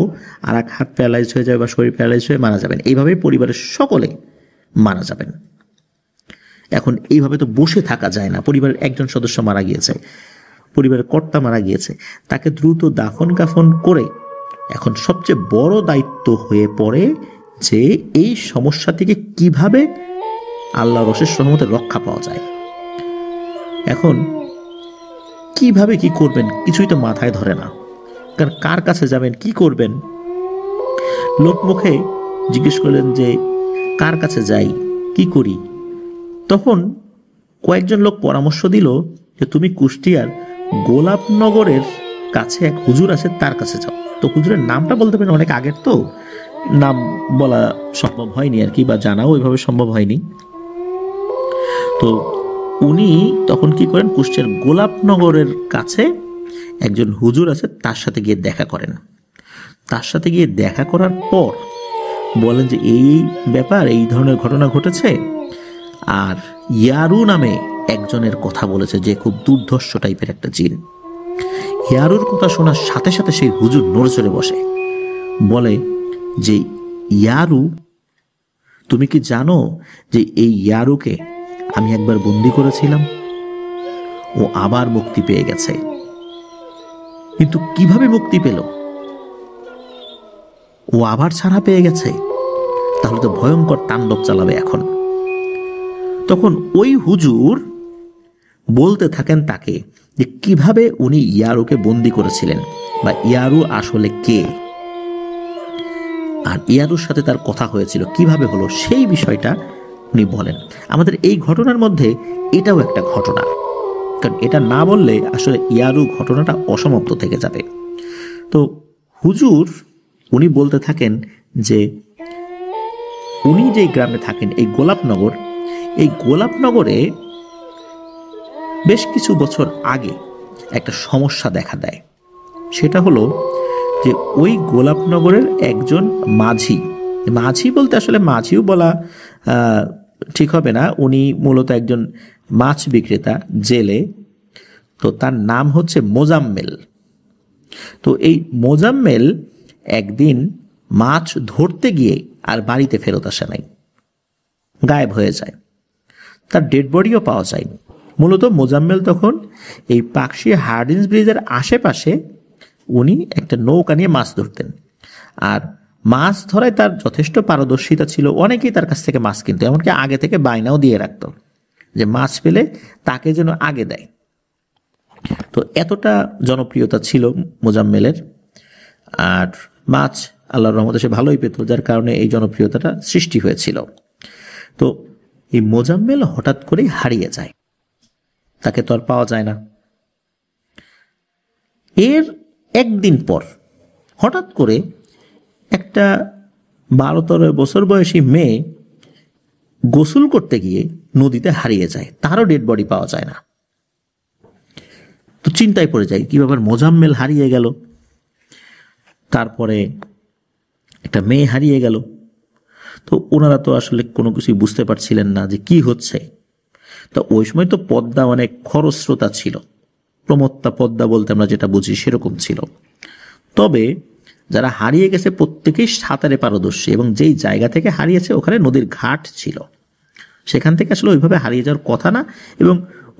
[SPEAKER 1] আর 1 হাত প্যারালাইজড হয়ে যাবে বা শরীর প্যারালাইজড হয়ে মারা যাবেন। এইভাবেই পরিবারের সকলে মারা যাবেন। এখন এইভাবে তো বসে থাকা যায় না। পরিবারের একজন সদস্য মারা গিয়েছে, পরিবারের কর্তা মারা গিয়েছে, তাকে দ্রুত দাফন কাফন করে এখন সবচেয়ে বড় দায়িত্ব হয়ে পড়ে যে এই সমস্যা থেকে কিভাবে আল্লাহর অশেষ রহমতে রক্ষা পাওয়া যায়। এখন কিভাবে কি করবেন কিছুই তো মাথায় ধরে না, কারণ কার কাছে যাবেন, কি করবেন। লোকমুখে জিজ্ঞেস করলেন যে কার কাছে যাই, কি করি। তখন কয়েকজন লোক পরামর্শ দিল যে তুমি কুষ্টিয়ার গোলাপনগরের কাছে এক হুজুর আছে, তার কাছে যাও। তো হুজুরের নামটা বলতে পারেন, অনেক আগের তো নাম বলা সম্ভব হয়নি আর কি, বা জানাও ওইভাবে সম্ভব হয়নি। তো উনি তখন কি করেন, কুষ্টিয়ার গোলাপনগরের কাছে একজন হুজুর আছে, তার সাথে গিয়ে দেখা করেন। তার সাথে গিয়ে দেখা করার পর বলেন যে এই ব্যাপার, এই ধরনের ঘটনা ঘটেছে, আর ইয়ারু নামে একজনের কথা বলেছে যে খুব দুর্ধর্ষ টাইপের একটা জিন। ইয়ারুর কথা শোনার সাথে সাথে সেই হুজুর নড়ে চড়ে বসে, বলে যে ইয়ারু, তুমি কি জানো যে এই ইয়ারুকে আমি একবার বন্দি করেছিলাম, ও আবার মুক্তি পেয়ে গেছে। কিন্তু কিভাবে মুক্তি পেল, ও আবার ছাড়া পেয়ে গেছে, তাহলে তো ভয়ঙ্কর তাণ্ডব চালাবে এখন। তখন ওই হুজুর বলতে থাকেন তাকে যে কিভাবে উনি ইয়ারুকে বন্দি করেছিলেন, বা ইয়ারু আসলে কে, আর ইয়ারুর সাথে তার কথা হয়েছিল কিভাবে হলো, সেই বিষয়টা উনি বলেন। আমাদের এই ঘটনার মধ্যে এটাও একটা ঘটনা, কারণ এটা না বললে আসলে ইয়ারু ঘটনাটা অসমাপ্ত থেকে যাবে। তো হুজুর উনি বলতে থাকেন যে উনি যে গ্রামে থাকেন, এই গোলাপনগর, এই গোলাপনগরে বেশ কিছু বছর আগে একটা সমস্যা দেখা দেয়। সেটা হলো যে ওই গোলাপনগরের একজন মাঝি, মাঝি বলতে আসলে মাঝিও বলা ঠিক হবে না, উনি মূলত একজন মাছ বিক্রেতা, জেলে। তো তার নাম হচ্ছে মোজাম্মেল। তো এই মোজাম্মেল একদিন মাছ ধরতে গিয়ে আর বাড়িতে ফেরত আসে নাই, গায়েব হয়ে যায়। তার ডেড বডিও পাওয়া যায়নি। মূলত মোজাম্মেল তখন এই পাকশি হার্ডিন্স ব্রিজের আশেপাশে উনি একটা নৌকা নিয়ে মাছ ধরতেন, আর মাছ ধরায় তার যথেষ্ট পারদর্শিতা ছিল। অনেকেই তার কাছ থেকে মাছ কিনতো, এমনকি আগে থেকে বায়নাও দিয়ে রাখত যে মাছ পেলে তাকে যেন আগে দেয়। তো এতটা জনপ্রিয়তা ছিল মোজাম্মেলের, আর মাছ আল্লাহর রহমতে সে ভালোই পেত, যার কারণে এই জনপ্রিয়তাটা সৃষ্টি হয়েছিল। তো এই মোজাম্মেল হঠাৎ করেই হারিয়ে যায়, তাকে তো আর পাওয়া যায় না। এর একদিন পর হঠাৎ করে একটা 12-13 বছর বয়সী মেয়ে গোসল করতে গিয়ে নদীতে হারিয়ে যায়, তারও ডেড বডি পাওয়া যায় না। তো চিন্তায় পড়ে যায় কি ব্যাপার, মোজাম্মেল হারিয়ে গেল। তারপরে একটা মেয়ে হারিয়ে গেল। তো ওনারা তো আসলে কোনো কিছুই বুঝতে পারছিলেন না যে কি হচ্ছে। তো ওই সময় তো পদ্মা অনেক খরস্রোতা ছিল, প্রমত্তা পদ্মা বলতে আমরা যেটা বুঝি সেরকম ছিল। তবে যারা হারিয়ে গেছে প্রত্যেকেই সাঁতারে পারদর্শী, এবং যেই জায়গা থেকে হারিয়েছে ওখানে নদীর ঘাট ছিল, সেখান থেকে আসলে ওইভাবে হারিয়ে যাওয়ার কথা না, এবং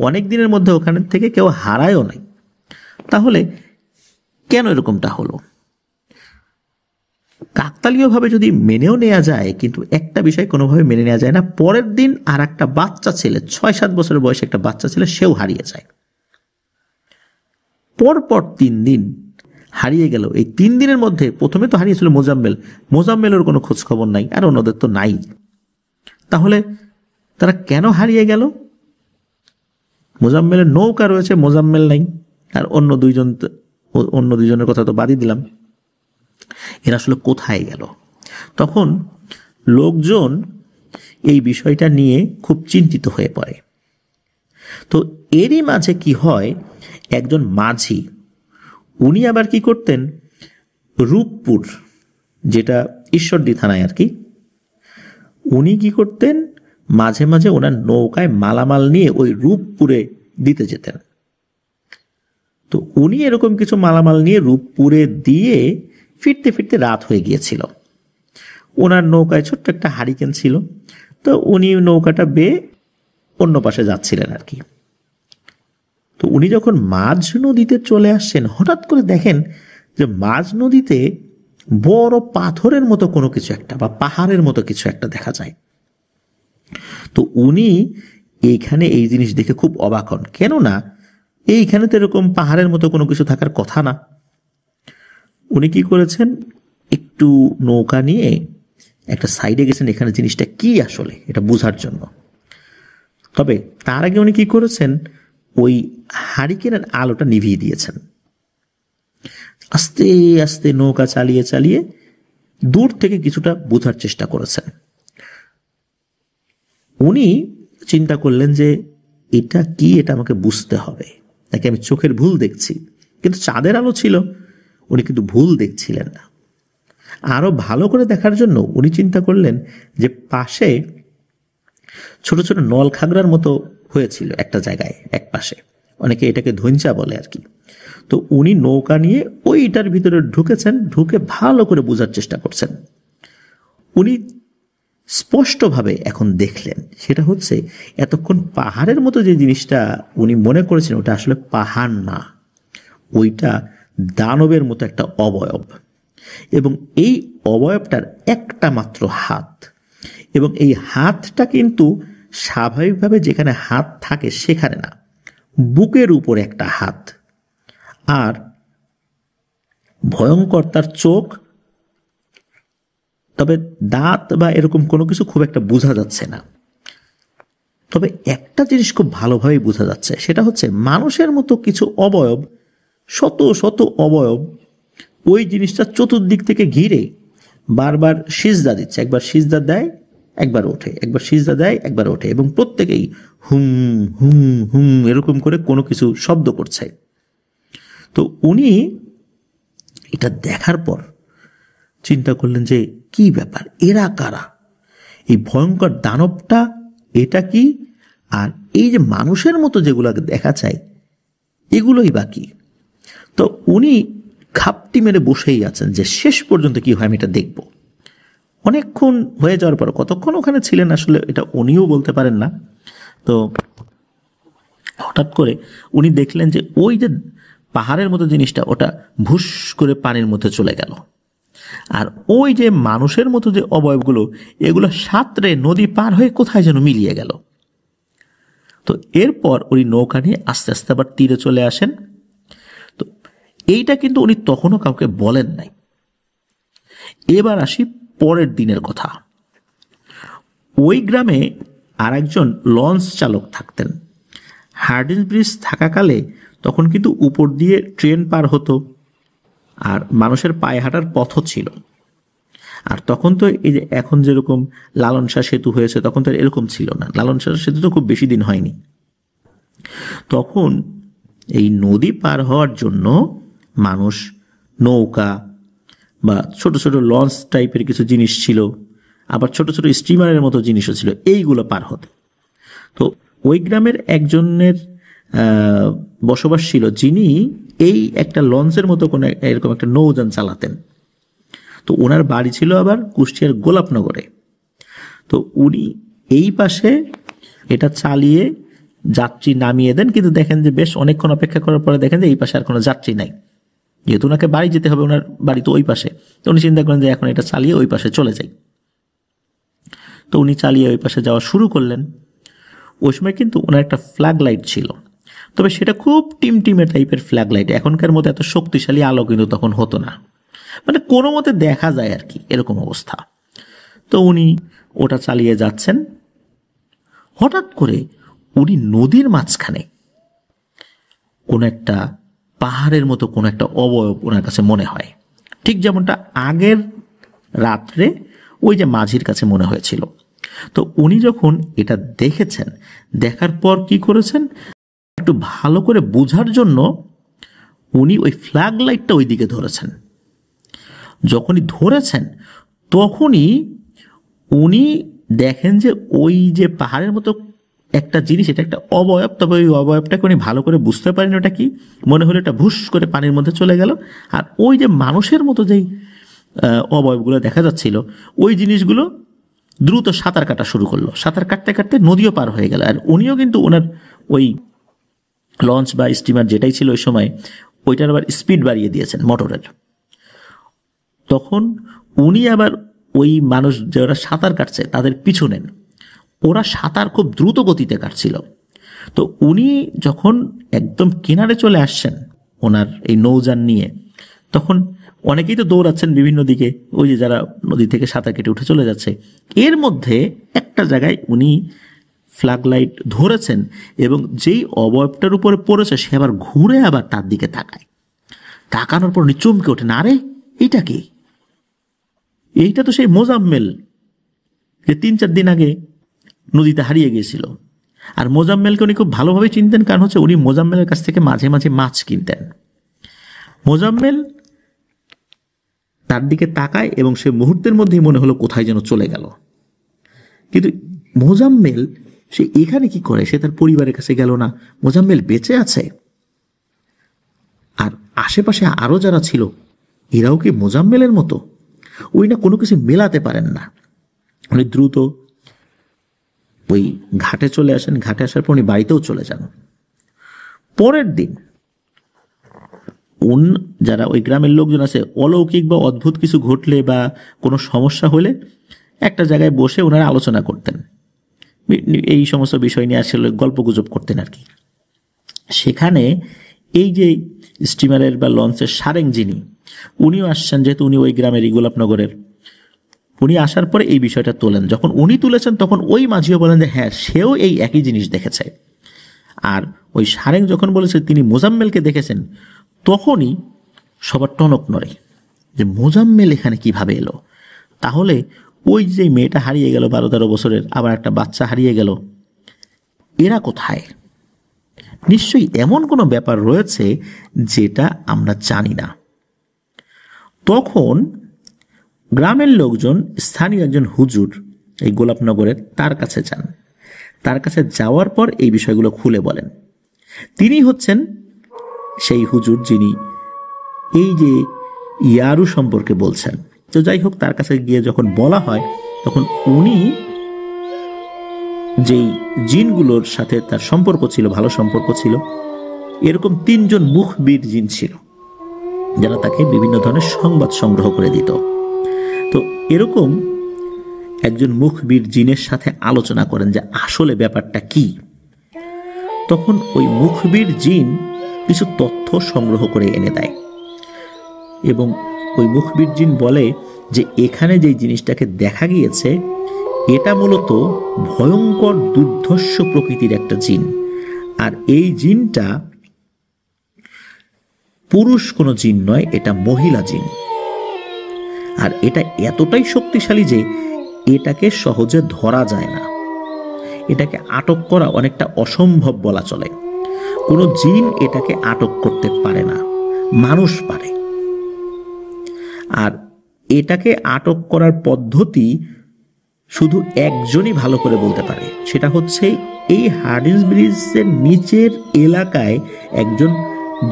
[SPEAKER 1] অনেক দিনের মধ্যে ওখান থেকে কেউ হারায়ও নাই। তাহলে কেন এরকমটা হলো? কাকতালীয়ভাবে যদি মেনেও নেওয়া যায়, কিন্তু একটা বিষয় কোনোভাবে মেনে নেওয়া যায় না, পরের দিন আর একটা বাচ্চা ছেলে, 6-7 বছরের বয়সে একটা বাচ্চা ছেলে, সেও হারিয়ে যায়। পরপর 3 দিন হারিয়ে গেল। এই 3 দিনের মধ্যে প্রথমে তো হারিয়েছিল মোজাম্মেলের কোনো খোঁজ খবর নাই, আর অন্যদের তো নাই। তাহলে তারা কেন হারিয়ে গেল? মোজাম্মেলের নৌকা রয়েছে, মোজাম্মেল নাই, আর অন্য দুইজনের কথা তো বাদই দিলাম। এরা আসলে কোথায় গেল? তখন লোকজন এই বিষয়টা নিয়ে খুব চিন্তিত হয়ে পড়ে। তো এরই মাঝে কি হয়, একজন মাঝি, উনি আবার কি করতেন, রূপপুর, যেটা ঈশ্বরদী থানায় আর কি, উনি কি করতেন, মাঝে মাঝে ওনার নৌকায় মালামাল নিয়ে ওই রূপপুরে দিতে যেতেন। তো উনি এরকম কিছু মালামাল নিয়ে রূপপুরে দিয়ে ফিরতে ফিরতে রাত হয়ে গিয়েছিল। ওনার নৌকায় ছোট্ট একটা হারিকেন ছিল, তো উনি নৌকাটা বেয়ে অন্য পাশে যাচ্ছিলেন আর কি। তো উনি যখন মাঝ নদীতে চলে আসছেন, হঠাৎ করে দেখেন যে মাঝ নদীতে বড় পাথরের মতো কোনো কিছু একটা, বা পাহাড়ের মতো কিছু একটা দেখা যায়। তো উনি এইখানে এই জিনিস দেখে খুব অবাক হন, কেননা এইখানে তো এরকম পাহাড়ের মতো কোনো কিছু থাকার কথা না। উনি কি করেছেন, একটু নৌকা নিয়ে একটা সাইডে গেছেন, এখানে জিনিসটা কি আসলে এটা বোঝার জন্য। তবে তার আগে উনি কি করেছেন, ওই হারিকেনের আলোটা নিভিয়ে দিয়েছেন। আস্তে আস্তে নৌকা চালিয়ে চালিয়ে দূর থেকে কিছুটা বোঝার চেষ্টা করেছেন। উনি চিন্তা করলেন যে এটা কি, এটা আমাকে বুঝতে হবে, নাকি আমি চোখের ভুল দেখছি। কিন্তু চাঁদের আলো ছিল, উনি কিন্তু ভুল দেখছিলেন না। আরো ভালো করে দেখার জন্য উনি চিন্তা করলেন যে পাশে ছোট ছোট নল খাগড়ার মতো হয়েছিল একটা জায়গায় এক পাশে, অনেকে এটাকে ধৈঞ্চা বলে আর কি। তো উনি নৌকা নিয়ে ওইটার ভিতরে ঢুকেছেন, ঢুকে ভালো করে বোঝার চেষ্টা করছেন। উনি স্পষ্টভাবে এখন দেখলেন, সেটা হচ্ছে এতক্ষণ পাহাড়ের মতো যে জিনিসটা উনি মনে করেছেন, ওটা আসলে পাহাড় না, ওইটা দানবের মতো একটা অবয়ব, এবং এই অবয়বটার একটা মাত্র হাত, এবং এই হাতটা কিন্তু স্বাভাবিকভাবে যেখানে হাত থাকে সেখানে না, বুকের উপরে একটা হাত, আর ভয়ঙ্কর তার চোখ। তবে দাঁত বা এরকম কোনো কিছু খুব একটা বোঝা যাচ্ছে না। তবে একটা জিনিস খুব ভালোভাবেই বোঝা যাচ্ছে, সেটা হচ্ছে মানুষের মতো কিছু অবয়ব, শত শত অবয়ব ওই জিনিসটা চতুর্দিক থেকে ঘিরে বারবার সিজদা দিচ্ছে। একবার সিজদা দেয়, একবার ওঠে, একবার সিজদা দেয়, একবার ওঠে, এবং প্রত্যেকেই হুম হুম হুম এরকম করে কোনো কিছু শব্দ করছে। তো উনি এটা দেখার পর চিন্তা করলেন যে কি ব্যাপার, এরা কারা, এই ভয়ঙ্কর দানবটা এটা কি, আর এই যে মানুষের মতো যেগুলো দেখা যায় এগুলোই বা কি। তো উনি ঘাপটি মেরে বসেই আছেন যে শেষ পর্যন্ত কি হয় আমি এটা দেখব। অনেকক্ষণ হয়ে যাওয়ার পর, কতক্ষণ ওখানে ছিলেন আসলে এটা উনিও বলতে পারেন না। তো হঠাৎ করে উনি দেখলেন যে ওই যে পাহাড়ের মতো জিনিসটা, ওটা ভুস করে পানির মধ্যে চলে গেল, আর ওই যে মানুষের মতো যে অবয়বগুলো, এগুলো সাঁতরে নদী পার হয়ে কোথায় যেন মিলিয়ে গেল। তো এরপর উনি নৌকা নিয়ে আস্তে আস্তে আবার তীরে চলে আসেন। তো এইটা কিন্তু উনি তখনও কাউকে বলেন নাই। এবার আসি পরের দিনের কথা। ওই গ্রামে আর একজন লঞ্চ চালক থাকতেন। হার্ডিঞ্জ ব্রিজ থাকাকালে তখন কিন্তু উপর দিয়ে ট্রেন পার হতো, আর মানুষের পায়ে হাঁটার পথও ছিল। আর তখন তো এই যে এখন যেরকম লালন শাহ সেতু হয়েছে, তখন তো এরকম ছিল না। লালন শাহ সেতু তো খুব বেশি দিন হয়নি। তখন এই নদী পার হওয়ার জন্য মানুষ নৌকা বা ছোট ছোট লঞ্চ টাইপের কিছু জিনিস ছিল, আবার ছোট ছোট স্টিমারের মতো জিনিসও ছিল, এইগুলো পার হতো। তো ওই গ্রামের একজনের বসবাস ছিল যিনি এই একটা লঞ্চের মতো কোনো এরকম একটা নৌযান চালাতেন। তো ওনার বাড়ি ছিল আবার কুষ্টিয়ার গোলাপনগরে। তো উনি এই পাশে এটা চালিয়ে যাত্রী নামিয়ে দেন, কিন্তু দেখেন যে বেশ অনেকক্ষণ অপেক্ষা করার পরে দেখেন যে এই পাশে আর কোনো যাত্রী নাই। যেহেতু ওনাকে বাড়ি যেতে হবে, ওনার বাড়ি তো ওই পাশে, তো উনি চিন্তা করেন যে এখন এটা চালিয়ে ওই পাশে চলে যাই। তো উনি চালিয়ে ওই পাশে যাওয়া শুরু করলেন। ওই সময় কিন্তু ওনার একটা ফ্ল্যাগ লাইট ছিল, তবে সেটা খুব টিমটিমে টাইপের ফ্ল্যাগ লাইট, এখনকার মতো এত শক্তিশালী আলো কিন্তু তখন হতো না, মানে কোনো মতে দেখা যায় আর কি, এরকম অবস্থা। তো উনি ওটা চালিয়ে যাচ্ছেন, হঠাৎ করে উনি নদীর মাঝখানে কোন একটা পাহাড়ের মতো কোন একটা অবয়ব ওনার কাছে মনে হয়, ঠিক যেমনটা আগের রাত্রে ওই যে মাঝির কাছে মনে হয়েছিল। তো উনি যখন এটা দেখেছেন, দেখার পর কি করেছেন, একটু ভালো করে বোঝার জন্য উনি ওই ফ্ল্যাগ লাইটটা ওই দিকে ধরেছেন। যখনই ধরেছেন তখনই উনি দেখেন যে ওই যে পাহাড়ের মতো একটা জিনিস, এটা একটা অবয়ব, তবে ওই অবয়বটাকে উনি ভালো করে বুঝতে পারেন ওটা কি, মনে হলো এটা ভুস করে পানির মধ্যে চলে গেল। আর ওই যে মানুষের মতো যেই অবয়বগুলো দেখা যাচ্ছিল, ওই জিনিসগুলো দ্রুত সাঁতার কাটা শুরু করলো, সাঁতার কাটতে কাটতে নদীও পার হয়ে গেল। আর উনিও কিন্তু ওনার ওই লঞ্চ বা স্টিমার যেটাই ছিল ওই সময়, ওইটার আবার স্পিড বাড়িয়ে দিয়েছেন মোটরের। তখন উনি আবার ওই মানুষ যারা সাঁতার কাটছে তাদের পিছু নেন, ওরা সাঁতার খুব দ্রুত গতিতে কাটছিল। তো উনি যখন একদম কিনারে চলে আসছেন ওনার এই নৌযান নিয়ে, তখন অনেকেই তো দৌড়াচ্ছেন বিভিন্ন দিকে, ওই যে যারা নদী থেকে সাঁতার কেটে উঠে চলে যাচ্ছে। এর মধ্যে একটা জায়গায় উনি ফ্ল্যাগ লাইট ধরেছেন এবং যেই অবয়বটার উপরে পড়েছে সে আবার ঘুরে আবার তার দিকে তাকায়। তাকানোর পর উনি চমকে ওঠেন, আরে এইটা কি? এইটা তো সেই মোজাম্মেল, যে 3-4 দিন আগে নদীতে হারিয়ে গিয়েছিল। আর মোজাম্মেলকে উনি খুব ভালোভাবে চিনতেন, কারণ হচ্ছে উনি মোজাম্মেলের কাছ থেকে মাঝে মাঝে মাছ কিনতেন। মোজাম্মেল তার দিকে তাকায় এবং সে মুহূর্তের মধ্যেই মনে হলো কোথায় যেন চলে গেল। কিন্তু মোজাম্মেল সে এখানে কি করে? সে তার পরিবারের কাছে গেল না, মোজাম্মেল বেঁচে আছে। আর আশেপাশে আরো যারা ছিল এরাও কি মোজাম্মেলের মতো? ওই না কোনো কিছু মেলাতে পারেন না। উনি দ্রুত ওই ঘাটে চলে আসেন, ঘাটে আসার পর উনি বাড়িতেও চলে যান। পরের দিন যারা ওই গ্রামের লোকজন আছে, অলৌকিক বা অদ্ভুত কিছু ঘটলে বা কোনো সমস্যা হলে একটা জায়গায় বসে ওনারা আলোচনা করতেন, এই সমস্ত বিষয় নিয়ে আসলে গল্পগুজব করতেন আর কি। সেখানে এই যে স্টিমারের বা লঞ্চের সারেং যিনি, উনিও আসছেন, যেহেতু উনি ওই গ্রামেরই গোলাপনগরের। উনি আসার পরে এই বিষয়টা তোলেন। যখন উনি তুলেছেন তখন ওই মাঝিও বলেন যে হ্যাঁ, সেও এই একই জিনিস দেখেছে। আর ওই সারেং যখন বলেছে তিনি মোজাম্মেলকে দেখেছেন, তখনই সবার টনক নড়ে যে মোজাম্মেল এখানে কিভাবে এলো? তাহলে ওই যে মেয়েটা হারিয়ে গেল 12-13 বছরের, আবার একটা বাচ্চা হারিয়ে গেল, এরা কোথায়? নিশ্চয়ই এমন কোনো ব্যাপার রয়েছে যেটা আমরা জানি না। তখন গ্রামের লোকজন স্থানীয় একজন হুজুর এই গোলাপনগরের, তার কাছে যান। তার কাছে যাওয়ার পর এই বিষয়গুলো খুলে বলেন। তিনি হচ্ছেন সেই হুজুর যিনি এই যে ইয়ারু সম্পর্কে বলছেন। তো যাই হোক, তার কাছে গিয়ে যখন বলা হয় তখন উনি যেই জিনগুলোর সাথে তার সম্পর্ক ছিল, ভালো সম্পর্ক ছিল, এরকম 3 জন মুখবির জিন ছিল যারা তাকে বিভিন্ন ধরনের সংবাদ সংগ্রহ করে দিত। তো এরকম একজন মুখবির জিনের সাথে আলোচনা করেন যে আসলে ব্যাপারটা কি। তখন ওই মুখবির জিন কিছু তথ্য সংগ্রহ করে এনে দেয় এবং ওই মুখবির জিন বলে যে এখানে যে জিনিসটাকে দেখা গিয়েছে এটা মূলত ভয়ঙ্কর দুর্ধর্ষ প্রকৃতির একটা জিন। আর এই জিনটা পুরুষ কোনো জিন নয়, এটা মহিলা জিন। আর এটা এতটাই শক্তিশালী যে এটাকে সহজে ধরা যায় না, এটাকে আটক করা অনেকটা অসম্ভব বলা চলে। কোনো জিন এটাকে আটক করতে পারে না, মানুষ পারে। আর এটাকে আটক করার পদ্ধতি শুধু একজনই ভালো করে বলতে পারে, সেটা হচ্ছে এই হার্ডিঞ্জ ব্রিজের নিচের এলাকায় একজন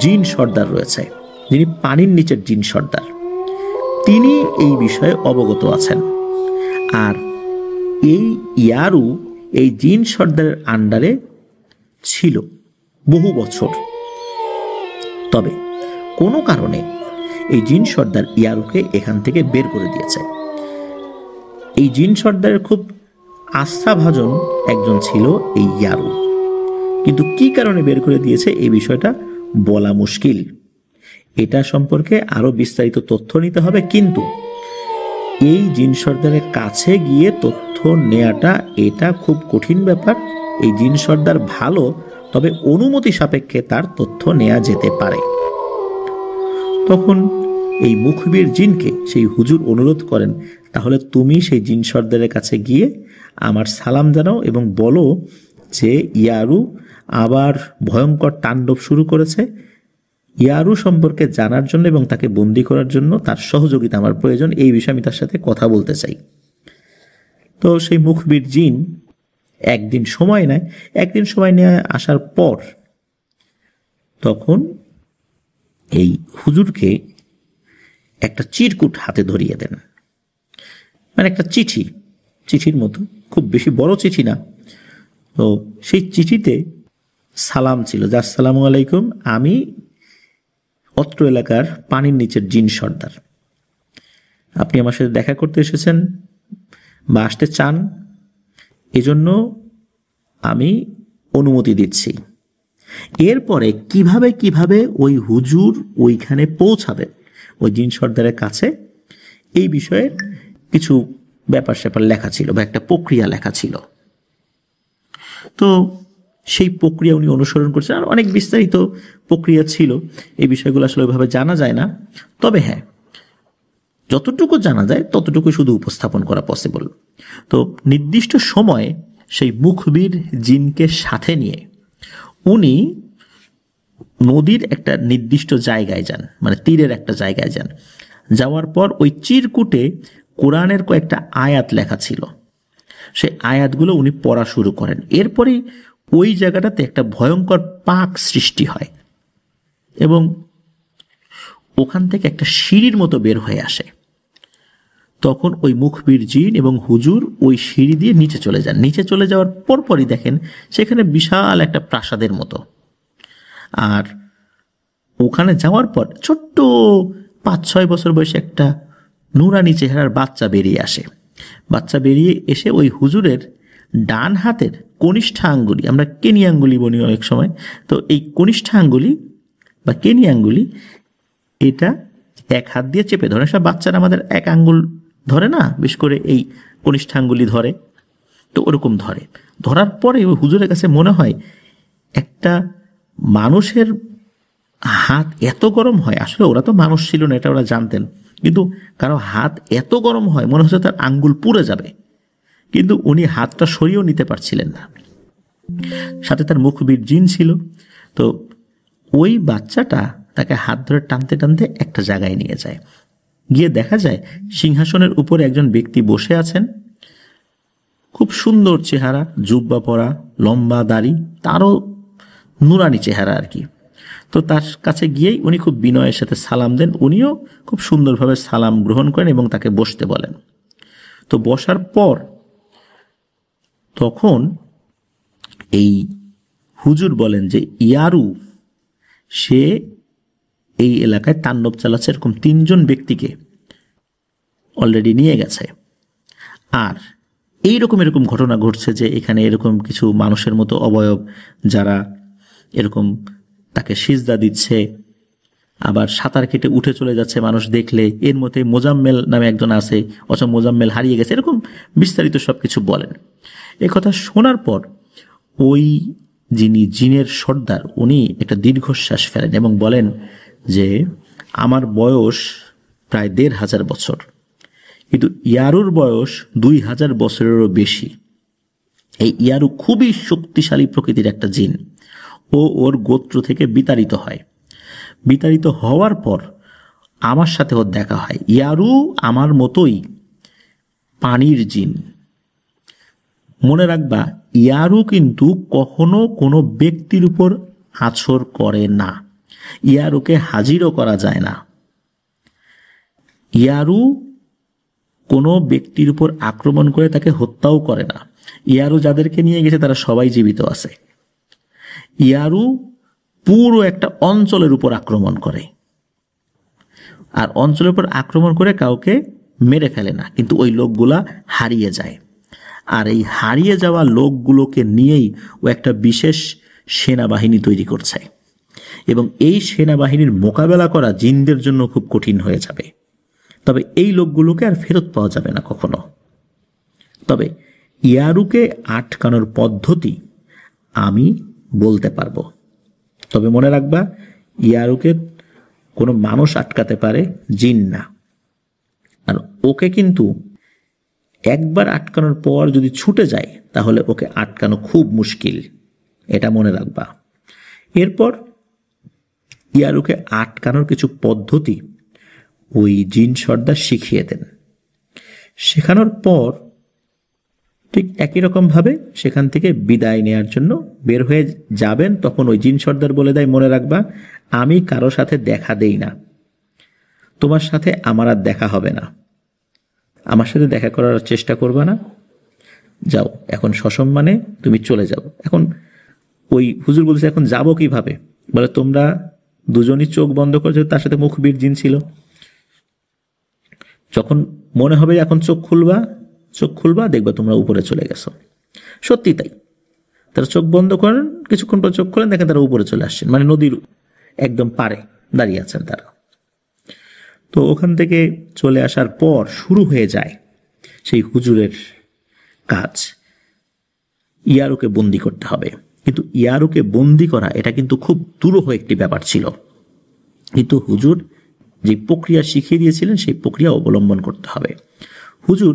[SPEAKER 1] জিন সর্দার রয়েছে, যিনি পানির নিচের জিন সর্দার। তিনি এই বিষয়ে অবগত আছেন। আর এই ইয়ারু এই জিন সর্দারের আন্ডারে ছিল বহু বছর। তবে কোনো কারণে এই জিন সর্দার ইয়ারুকে এখান থেকে বের করে দিয়েছে। এই জিন সর্দারের খুব আস্থাভাজন একজন ছিল এই ইয়ারু, কিন্তু কি কারণে বের করে দিয়েছে এই বিষয়টা বলা মুশকিল। এটা সম্পর্কে আরো বিস্তারিত তথ্য নিতে হবে, কিন্তু এই জিন সর্দারের কাছে গিয়ে তথ্য নেওয়াটা এটা খুব কঠিন ব্যাপার। এই জিন সর্দার ভালো, তবে অনুমতি সাপেক্ষে তার তথ্য নেওয়া যেতে পারে। তখন এই মুখবির জিনকে সেই হুজুর অনুরোধ করেন, তাহলে তুমি সেই জিন সর্দারের কাছে গিয়ে আমার সালাম জানাও এবং বলো যে ইয়ারু আবার ভয়ঙ্কর তাণ্ডব শুরু করেছে। ইয়ারু সম্পর্কে জানার জন্য এবং তাকে বন্দী করার জন্য তার সহযোগিতা আমার প্রয়োজন, এই বিষয়ে আমি তার সাথে কথা বলতে চাই। তো সেই মুখবির জিন একদিন সময় নেয়। একদিন সময় নিয়ে আসার পর তখন এই হুজুরকে একটা চিরকুট হাতে ধরিয়ে দেন, মানে একটা চিঠির মতো, খুব বেশি বড় চিঠি না। তো সেই চিঠিতে সালাম ছিল, যে আসসালামু আলাইকুম, আমি অত্র এলাকার পানির নিচের জিন সর্দার, আপনি আমার সাথে দেখা করতে এসেছেন বা আসতে চান, এজন্য আমি অনুমতি দিচ্ছি। এরপরে কিভাবে কিভাবে ওই হুজুর ওইখানে পৌঁছাবে ওই জিন সর্দারের কাছে, এই বিষয়ে কিছু ব্যাপার স্যাপার লেখা ছিল বা একটা প্রক্রিয়া লেখা ছিল। তো সেই প্রক্রিয়া উনি অনুসরণ করছেন, আর অনেক বিস্তারিত প্রক্রিয়া ছিল। এই বিষয়গুলো আসলে ওইভাবে জানা যায় না, তবে হ্যাঁ, যতটুকু জানা যায় ততটুকু শুধু উপস্থাপন করা পসিবল। তো নির্দিষ্ট সময়ে সেই মুখবির জিনকে সাথে নিয়ে উনি নদীর একটা নির্দিষ্ট জায়গায় যান, মানে তীরের একটা জায়গায় যান। যাওয়ার পর ওই চিরকুটে কোরআনের কয়েকটা আয়াত লেখা ছিল, সেই আয়াতগুলো উনি পড়া শুরু করেন। এরপরে ওই জায়গাটাতে একটা ভয়ঙ্কর পাক সৃষ্টি হয় এবং ওখান থেকে একটা সিঁড়ির মতো বের হয়ে আসে। তখন ওই মুখবির জিন এবং হুজুর ওই সিঁড়ি দিয়ে নিচে চলে যান। নিচে চলে যাওয়ার পরপরই দেখেন সেখানে বিশাল একটা প্রাসাদের মতো। আর ওখানে যাওয়ার পর ছোট্ট 5-6 বছর বয়সে একটা নুরানি চেহারার বাচ্চা বেরিয়ে আসে। বাচ্চা বেরিয়ে এসে ওই হুজুরের ডান হাতের কনিষ্ঠ আঙ্গুলি, আমরা কেনি আঙ্গুলি বলি অনেক সময়, তো এই কনিষ্ঠ আঙ্গুলি বা কেনি আঙ্গুলি এটা এক হাত দিয়ে চেপে ধরে। সব বাচ্চারা আমাদের এক আঙ্গুল ধরে না, বিশেষ করে এই কনিষ্ঠ আঙ্গুলি ধরে, তো ওরকম ধরে। ধরার পরে ওই হুজুরের কাছে মনে হয় একটা মানুষের হাত এত গরম হয়, আসলে ওরা তো মানুষ ছিল না এটা ওরা জানতেন, কিন্তু কারো হাত এত গরম হয় মনে হচ্ছে তার আঙ্গুল পুড়ে যাবে, কিন্তু উনি হাতটা সরিয়েও নিতে পারছিলেন না। সাথে তার মুখবির জিন ছিল। তো ওই বাচ্চাটা তাকে হাত ধরে টানতে টানতে একটা জায়গায় নিয়ে যায়। গিয়ে দেখা যায় সিংহাসনের উপরে একজন ব্যক্তি বসে আছেন, খুব সুন্দর চেহারা, জুব্বা পরা, লম্বা দাড়ি, তারও নুরানি চেহারা আর কি। তো তার কাছে গিয়েই উনি খুব বিনয়ের সাথে সালাম দেন। উনিও খুব সুন্দরভাবে সালাম গ্রহণ করেন এবং তাকে বসতে বলেন। তো বসার পর তখন এই হুজুর বলেন যে ইয়ারু সে এই এলাকায় তাণ্ডব চালাচ্ছে, এরকম 3 জন ব্যক্তিকে অলরেডি নিয়ে গেছে। আর এরকম ঘটনা ঘটছে যে এখানে এরকম কিছু মানুষের মতো অবয়ব যারা এরকম তাকে সিজদা দিচ্ছে, আবার সাঁতার কেটে উঠে চলে যাচ্ছে মানুষ দেখলে। এর মধ্যে মোজাম্মেল নামে একজন আছে, অথচ মোজাম্মেল হারিয়ে গেছে, এরকম বিস্তারিত সব কিছু বলেন। এ কথা শোনার পর ওই যিনি জিনের সর্দার উনি একটা দীর্ঘশ্বাস ফেলেন এবং বলেন যে আমার বয়স প্রায় 1500 বছর, কিন্তু ইয়ারুর বয়স 2000 বছরেরও বেশি। এই ইয়ারু খুবই শক্তিশালী প্রকৃতির একটা জিন। ও ওর গোত্র থেকে বিতাড়িত হয়। বিতাড়িত হওয়ার পর আমার সাথে ওর দেখা হয়। ইয়ারু আমার মতোই পানির জিন। মনে রাখবা, ইয়ারু কিন্তু কখনো কোনো ব্যক্তির উপর আছর করে না, ইয়ারুকে হাজিরও করা যায় না। ইয়ারু কোনো ব্যক্তির উপর আক্রমণ করে তাকে হত্যাও করে না। ইয়ারু যাদেরকে নিয়ে গেছে তারা সবাই জীবিত আছে। ইয়ারু পুরো একটা অঞ্চলের উপর আক্রমণ করে, আর অঞ্চলের উপর আক্রমণ করে কাউকে মেরে ফেলে না, কিন্তু ওই লোকগুলা হারিয়ে যায়। আর এই হারিয়ে যাওয়া লোকগুলোকে নিয়েই ও একটা বিশেষ সেনাবাহিনী তৈরি করছে, এবং এই সেনাবাহিনীর মোকাবেলা করা জিনদের জন্য খুব কঠিন হয়ে যাবে। তবে এই লোকগুলোকে আর ফেরত পাওয়া যাবে না কখনো। তবে ইয়ারুকে আটকানোর পদ্ধতি আমি বলতে পারবো। তবে মনে রাখবা, ইয়ারুকে কোনো মানুষ আটকাতে পারে, জিন না। আর ওকে কিন্তু একবার আটকানোর পর যদি ছুটে যায় তাহলে ওকে আটকানো খুব মুশকিল, এটা মনে রাখবা। এরপর ইয়ারুকে আটকানোর কিছু পদ্ধতি ওই জিন সর্দার শিখিয়ে দেন। শেখানোর পর ঠিক একই রকমভাবে সেখান থেকে বিদায় নেয়ার জন্য বের হয়ে যাবেন। তখন ওই জিন সর্দার বলে দেয়, মনে রাখবা, আমি কারো সাথে দেখা দেই না, তোমার সাথে আমার আর দেখা হবে না, আমার সাথে দেখা করার চেষ্টা করবা না, যাও এখন সসম্মানে তুমি চলে যাও। এখন ওই হুজুর বলছে, এখন যাবো কিভাবে? বলে, তোমরা দুজনই চোখ বন্ধ করেছো, তার সাথে মুখবির জিন ছিল। যখন মনে হবে এখন চোখ খুলবা দেখবা তোমরা উপরে চলে গেছো। সত্যি তাই, তারা চোখ বন্ধ করেন, কিছুক্ষণ পর চোখ খোলেন, দেখেন তারা উপরে চলে আসছেন, মানে নদীর একদম পারে দাঁড়িয়ে আছেন তারা। তো ওখান থেকে চলে আসার পর শুরু হয়ে যায় সেই হুজুরের কাজ, ইয়ারুকে বন্দি করতে হবে। কিন্তু ইয়ারুকে বন্দি করা এটা কিন্তু খুব দুরূহ একটি ব্যাপার ছিল, কিন্তু হুজুর যে প্রক্রিয়া শিখিয়ে দিয়েছিলেন সেই প্রক্রিয়া অবলম্বন করতে হবে। হুজুর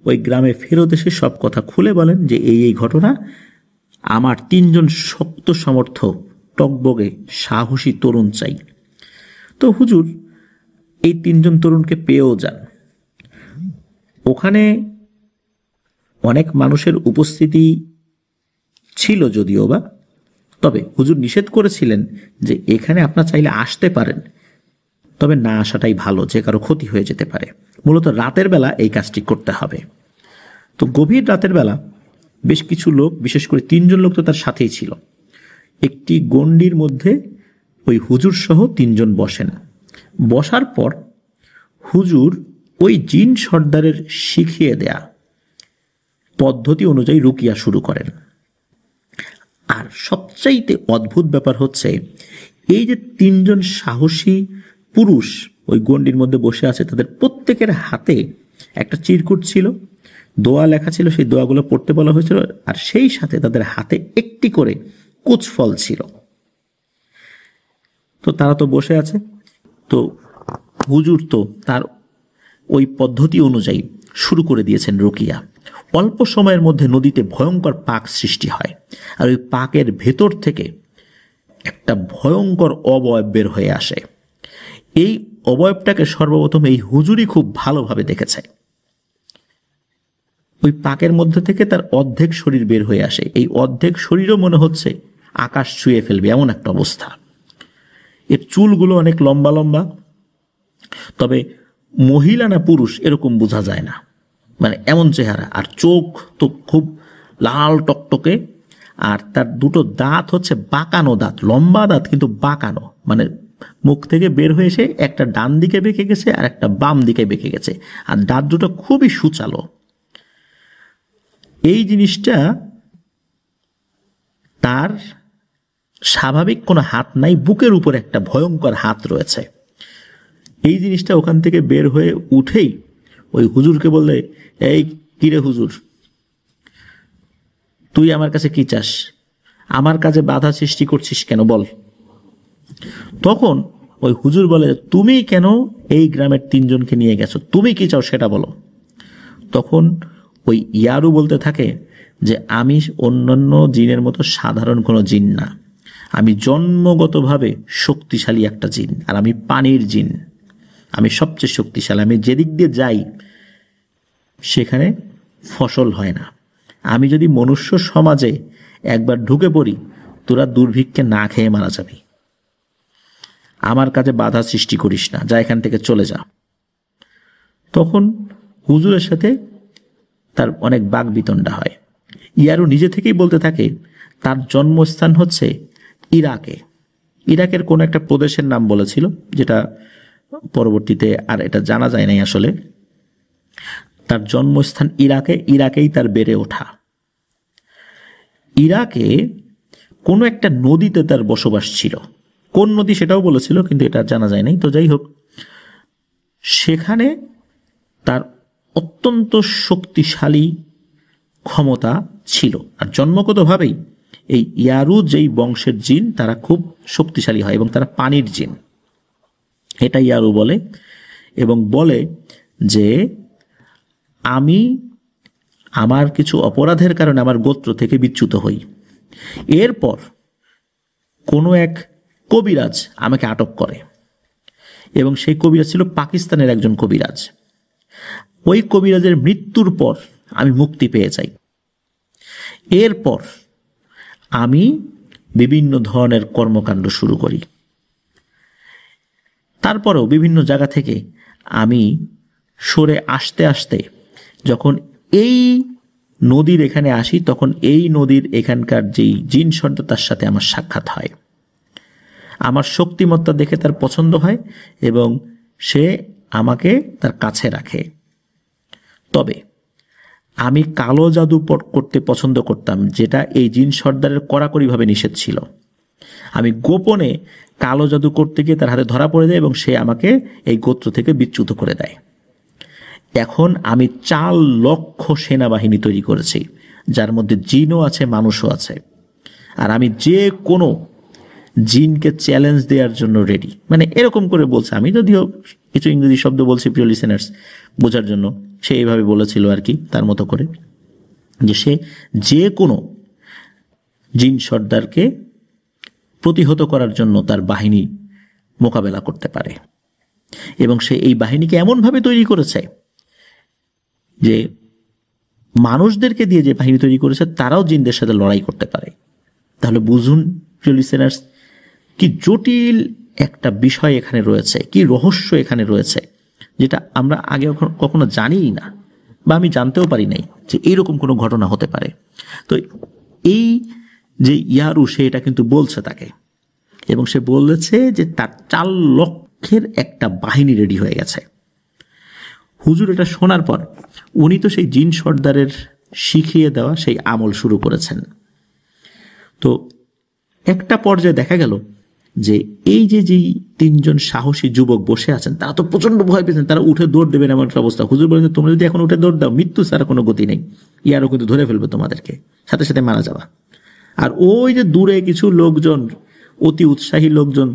[SPEAKER 1] ওই গ্রামে ফেরত এসে সব কথা খুলে বলেন যে এই ঘটনা, আমার 3 জন শক্ত সমর্থক টকবগে সাহসী তরুণ চাই। তো হুজুর এই 3 জন তরুণকে পেয়েও যান। ওখানে অনেক মানুষের উপস্থিতি ছিল যদিও বা, তবে হুজুর নিষেধ করেছিলেন যে এখানে আপনারা চাইলে আসতে পারেন, তবে না আসাটাই ভালো, যে কারো ক্ষতি হয়ে যেতে পারে। মূলত রাতের বেলা এই কাজটি করতে হবে। তো গভীর রাতের বেলা বেশ কিছু লোক, বিশেষ করে 3 জন লোক তো তার সাথেই ছিল, একটি গণ্ডির মধ্যে ওই হুজুর সহ 3 জন বসেন। বসার পর হুজুর ওই জিন সর্দারের শিখিয়ে দেয়া পদ্ধতি অনুযায়ী রুকিয়া শুরু করেন। আর সবচাইতে অদ্ভুত ব্যাপার হচ্ছে, এই যে 3 জন সাহসী পুরুষ ওই গণ্ডির মধ্যে বসে আছে, তাদের প্রত্যেকের হাতে একটা চিরকুট ছিল, দোয়া লেখা ছিল, সেই দোয়াগুলো পড়তে বলা হয়েছিল, আর সেই সাথে তাদের হাতে একটি করে কুচফল ছিল। তো তারা তো বসে আছে, তো হুজুর তো তার ওই পদ্ধতি অনুযায়ী শুরু করে দিয়েছেন রুকিয়া। অল্প সময়ের মধ্যে নদীতে ভয়ঙ্কর পাক সৃষ্টি হয়, আর ওই পাকের ভেতর থেকে একটা ভয়ঙ্কর অবয়ব বের হয়ে আসে। এই অবয়বটাকে সর্বপ্রথম এই হুজুরই খুব ভালোভাবে দেখেছে। ওই পাকের মধ্যে থেকে তার অর্ধেক শরীর বের হয়ে আসে, এই অর্ধেক শরীরও মনে হচ্ছে আকাশ ছুঁয়ে ফেলবে এমন একটা অবস্থা। এর চুলগুলো অনেক লম্বা লম্বা, তবে মহিলা না পুরুষ এরকম বোঝা যায় না, মানে এমন চেহারা। আর চোখ তো খুব লাল টকটকে, আর তার 2টো দাঁত হচ্ছে বাঁকানো দাঁত, লম্বা দাঁত কিন্তু বাঁকানো, মানে মুখ থেকে বের হয়ে এসে একটা ডান দিকে বেঁকে গেছে আর একটা বাম দিকে বেঁকে গেছে, আর দাঁত 2টো খুবই সুচালো। এই জিনিসটা, তার স্বাভাবিক কোনো হাত নাই, বুকের উপর একটা ভয়ঙ্কর হাত রয়েছে। এই জিনিসটা ওখান থেকে বের হয়ে উঠেই ওই হুজুরকে বললে, এই কিরে হুজুর, তুই আমার কাছে কি চাস? আমার কাজে বাধা সৃষ্টি করছিস কেন, বল। তখন ওই হুজুর বলে, তুমি কেন এই গ্রামের 3 জনকে নিয়ে গেছো, তুমি কি চাও সেটা বলো। তখন ওই ইয়ারু বলতে থাকে যে আমি অন্যান্য জিনের মতো সাধারণ কোনো জিন না, আমি জন্মগতভাবে শক্তিশালী একটা জিন, আর আমি পানির জিন। আমি সবচেয়ে শক্তিশালী, আমি যেদিক দিয়ে যাই সেখানে ফসল হয় না। আমি যদি মনুষ্য সমাজে একবার ঢুকে পড়ি, তোরা দুর্ভিক্ষে না খেয়ে মারা যাবি। আমার কাছে বাধা সৃষ্টি করিস না, যা এখান থেকে চলে যা। তখন হুজুরের সাথে তার অনেক বাকবিতণ্ডা হয়। ইয়ারু নিজে থেকেই বলতে থাকে তার জন্মস্থান হচ্ছে ইরাকে। ইরাকের কোনো একটা প্রদেশের নাম বলেছিল, যেটা পরবর্তীতে আর এটা জানা যায় নাই আসলে। তার জন্মস্থান ইরাকে, ইরাকেই তার বেড়ে ওঠা। ইরাকে কোনো একটা নদীতে তার বসবাস ছিল, কোন নদী সেটাও বলেছিল, কিন্তু এটা জানা যায় নাই। তো যাই হোক, সেখানে তার অত্যন্ত শক্তিশালী ক্ষমতা ছিল। আর জন্মগতভাবেই এই ইয়ারু যেই বংশের জিন, তারা খুব শক্তিশালী হয় এবং তারা পানির জিন, এটা ইয়ারু বলে। এবং বলে যে আমি আমার কিছু অপরাধের কারণে আমার গোত্র থেকে বিচ্যুত হই। এরপর কোনো এক কবিরাজ আমাকে আটক করে, এবং সেই কবিরাজ ছিল পাকিস্তানের একজন কবিরাজ। ওই কবিরাজের মৃত্যুর পর আমি মুক্তি পেয়ে যাই। এরপর আমি বিভিন্ন ধরনের কর্মকাণ্ড শুরু করি। তারপরেও বিভিন্ন জায়গা থেকে আমি সরে আসতে আসতে যখন এই নদীর এখানে আসি, তখন এই নদীর এখানকার যেই জিন সর্দার, তার সাথে আমার সাক্ষাৎ হয়। আমার শক্তিমত্তা দেখে তার পছন্দ হয় এবং সে আমাকে তার কাছে রাখে। তবে আমি কালো জাদু করতে পছন্দ করতাম, যেটা এই জিন সর্দারের কড়াকড়িভাবে নিষেধ ছিল। আমি গোপনে কালো জাদু করতে গিয়ে তার হাতে ধরা পড়ে যায় এবং সে আমাকে এই গোত্র থেকে বিচ্যুত করে দেয়। এখন আমি 4 লক্ষ সেনাবাহিনী তৈরি করেছি, যার মধ্যে জিনও আছে, মানুষও আছে। আর আমি যে কোনো জিনকে চ্যালেঞ্জ দেওয়ার জন্য রেডি। মানে এরকম করে বলছে, আমি যদিও কিছু ইংরেজি শব্দ বলছি প্রিয় লিসেনার্স বোঝার জন্য, সে এইভাবে বলেছিল আর কি, তার মতো করে, যে সে যে কোনো জিন সর্দারকে প্রতিহত করার জন্য তার বাহিনী মোকাবেলা করতে পারে। এবং সে এই বাহিনীকে এমনভাবে তৈরি করেছে যে মানুষদেরকে দিয়ে যে বাহিনী তৈরি করেছে, তারাও জিনদের সাথে লড়াই করতে পারে। তাহলে বুঝুন প্রিয় লিসেনার্স, কি জটিল একটা বিষয় এখানে রয়েছে, কি রহস্য এখানে রয়েছে, যেটা আমরা আগে কখনো জানিই না, বা আমি জানতেও পারি নাই যে এইরকম কোনো ঘটনা হতে পারে। তো এই যে ইয়ারু, সে এটা কিন্তু বলছে তাকে, এবং সে বলেছে যে তার 4 লক্ষের একটা বাহিনী রেডি হয়ে গেছে। হুজুর এটা শোনার পর উনি তো সেই জিন সর্দারের শিখিয়ে দেওয়া সেই আমল শুরু করেছেন। তো একটা পর্যায়ে দেখা গেল যে এই যেই 3 জন সাহসী যুবক বসে আছেন, তারা তো প্রচন্ড ভয় পেয়েছেন, তারা উঠে দৌড় দেবেন এমন একটা অবস্থা। হুজুর বলেন, তোমরা যদি এখন উঠে দৌড় দাও, মৃত্যু ছাড়া কোনো গতি নেই, ইয়ারও কিন্তু ধরে ফেলবে তোমাদেরকে, সাথে সাথে মারা যাবা। আর ওই যে দূরে কিছু লোকজন, অতি উৎসাহী লোকজন,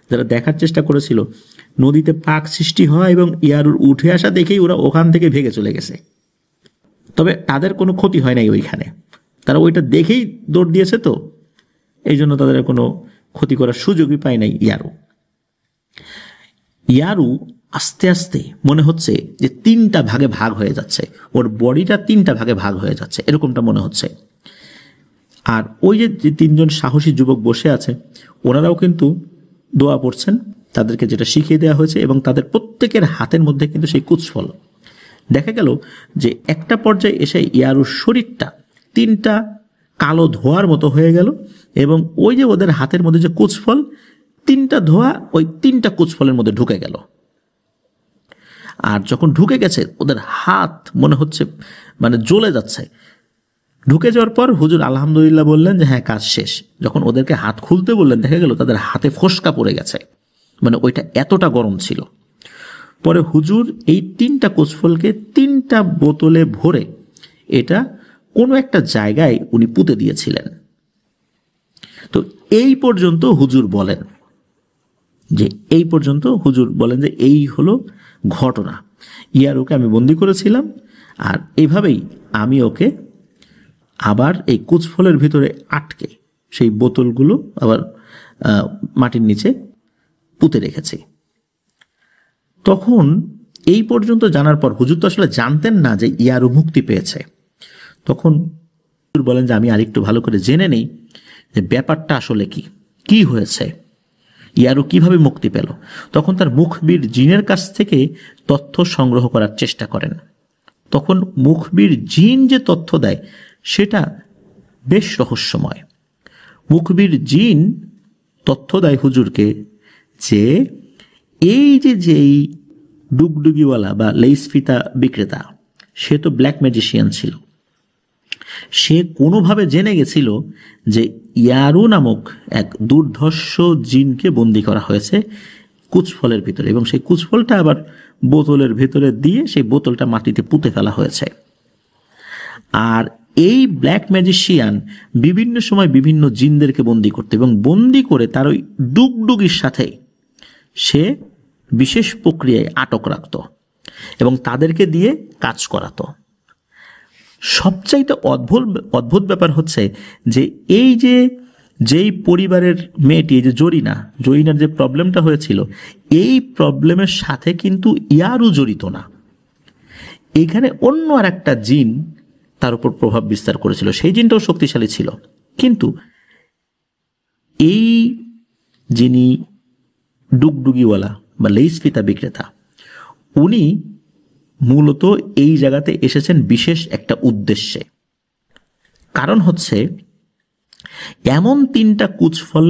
[SPEAKER 1] যারা দেখার চেষ্টা করেছিল, নদীতে পাক সৃষ্টি হয় এবং ইয়ারুর উঠে আসা দেখেই ওরা ওখান থেকে ভেগে চলে গেছে। তবে তাদের কোনো ক্ষতি হয় নাই ওইখানে, তারা ওইটা দেখেই দৌড় দিয়েছে, তো এই জন্য তাদের কোনো ক্ষতি করার সুযোগই পায় নাই ইয়ারু। ইয়ারু আস্তে আস্তে মনে হচ্ছে যে 3টা ভাগে ভাগ হয়ে যাচ্ছে, ওর বডিটা 3টা ভাগে ভাগ হয়ে যাচ্ছে, এরকমটা মনে হচ্ছে। আর ওই যে 3 জন সাহসী যুবক বসে আছে, ওনারাও কিন্তু দোয়া পড়ছেন, তাদেরকে যেটা শিখিয়ে দেওয়া হয়েছে, এবং তাদের প্রত্যেকের হাতের মধ্যে কিন্তু সেই কুচফল। দেখা গেল যে একটা পর্যায়ে এসে ইয়ারুর শরীরটা 3টা কালো ধোঁয়ার মতো হয়ে গেল, এবং ওই যে ওদের হাতের মধ্যে যে কুচফল, 3টা ধোঁয়া ওই 3টা কুচফলের মধ্যে ঢুকে গেল। আর যখন ঢুকে গেছে, ওদের হাত মনে হচ্ছে মানে জ্বলে যাচ্ছে। ঢুকে যাওয়ার পর হুজুর আলহামদুলিল্লাহ বললেন যে হ্যাঁ, কাজ শেষ। যখন ওদেরকে হাত খুলতে বললেন, দেখা গেল তাদের হাতে ফোসকা পড়ে গেছে, মানে ওইটা এতটা গরম ছিল। পরে হুজুর এই 3টা কুচফলকে 3টা বোতলে ভরে এটা কোনো একটা জায়গায় উনি পুঁতে দিয়েছিলেন। তো এই পর্যন্ত হুজুর বলেন যে এই হলো ঘটনা। ইয়ারুকে আমি বন্দি করেছিলাম, আর এইভাবেই আমি ওকে আবার এই কুচফলের ভিতরে আটকে সেই বোতলগুলো আবার মাটির নিচে পুঁতে রেখেছি। তখন এই পর্যন্ত জানার পর হুজুর তো আসলে জানতেন না যে ইয়ারু মুক্তি পেয়েছে। তখন হুজুর বলেন যে আমি আরেকটু ভালো করে জেনে নেই যে ব্যাপারটা আসলে কি, কি হয়েছে, ইয়ারু কিভাবে মুক্তি পেল। তখন তার মুখবির জিনের কাছ থেকে তথ্য সংগ্রহ করার চেষ্টা করেন। তখন মুখবির জিন যে তথ্য দেয় সেটা বেশ রহস্যময়। মুখবির জিন তথ্য দেয় হুজুরকে যে এই যেই ডুগডুগিওয়ালা বা লেইস ফিতা বিক্রেতা, সে তো ব্ল্যাক ম্যাজিশিয়ান ছিল। সে কোনোভাবে জেনে গেছিল যে ইয়ারু নামক এক দুর্ধর্ষ জিনকে বন্দি করা হয়েছে কুচফলের ভিতরে, এবং সেই কুচফলটা আবার বোতলের ভেতরে দিয়ে সেই বোতলটা মাটিতে পুঁতে ফেলা হয়েছে। আর এই ব্ল্যাক ম্যাজিশিয়ান বিভিন্ন সময় বিভিন্ন জিনদেরকে বন্দি করত, এবং বন্দি করে তার ওই ডুগডুগির সাথে সে বিশেষ প্রক্রিয়ায় আটক রাখত এবং তাদেরকে দিয়ে কাজ করাতো। সবচাইতে অদ্ভুত ব্যাপার হচ্ছে যে এই যেই পরিবারের মেয়েটি, এই যে জরিনার যে প্রবলেমটা হয়েছিল, এই প্রবলেমের সাথে কিন্তু ইয়ারু জড়িত না। এখানে অন্য আর একটা জিন তার উপর প্রভাব বিস্তার করেছিল, সেই জিনটাও শক্তিশালী ছিল। কিন্তু এই যিনি ডুগডুগিওয়ালা বা লেইস ফিতা বিক্রেতা, উনি মূলত এই জায়গাতে এসেছেন বিশেষ একটা উদ্দেশ্যে। কারণ হচ্ছে এমন 3টা কুচফল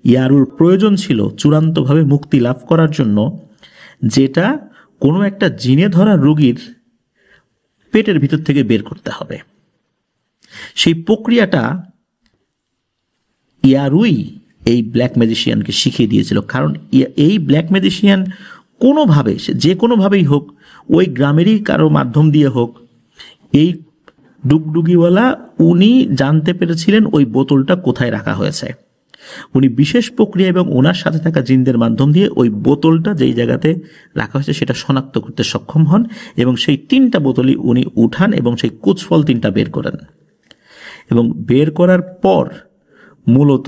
[SPEAKER 1] ইয়ারুর প্রয়োজন ছিল চূড়ান্তভাবে মুক্তি লাভ করার জন্য, যেটা কোনো একটা জিনে ধরা রোগীর পেটের ভিতর থেকে বের করতে হবে। সেই প্রক্রিয়াটা ইয়ারুই এই ব্ল্যাক ম্যাজিশিয়ানকে শিখিয়ে দিয়েছিল। কারণ এই ব্ল্যাক ম্যাজিশিয়ান কোনোভাবে, যে কোনোভাবেই হোক, ওই গ্রামেরই কারো মাধ্যম দিয়ে হোক, এই ডুগডুগিওয়ালা উনি জানতে পেরেছিলেন ওই বোতলটা কোথায় রাখা হয়েছে। উনি বিশেষ প্রক্রিয়া এবং ওনার সাথে থাকা জিনদের মাধ্যম দিয়ে ওই বোতলটা যেই জায়গাতে রাখা হয়েছে সেটা শনাক্ত করতে সক্ষম হন, এবং সেই 3টা বোতলই উনি উঠান এবং সেই কুচফল 3টা বের করেন। এবং বের করার পর মূলত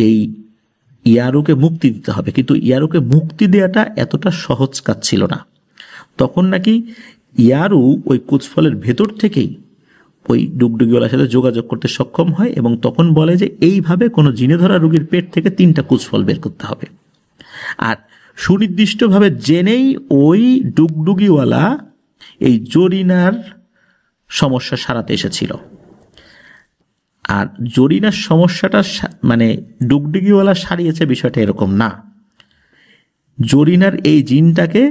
[SPEAKER 1] এই ইয়ারুকে মুক্তি দিতে হবে। কিন্তু ইয়ারুকে মুক্তি দেওয়াটা এতটা সহজ কাজ ছিল না। তখন নাকি ইয়ারু ওই কুচফলের ভেতর থেকেই ওই ডুগডুগিওয়ালার সাথে যোগাযোগ করতে সক্ষম হয়, এবং তখন বলে যে এইভাবে কোনো জিনে ধরা রোগীর পেট থেকে 3টা কুচফল বের করতে হবে। আর সুনির্দিষ্টভাবে জেনেই ওই ডুগডুগিওয়ালা এই জরিনার সমস্যা সারাতে এসেছিল। আর জরিনার সমস্যাটা মানে ডুগডুগিওয়ালা সারিয়েছে বিষয়টা এরকম না। জরিনার এই জিনটাকে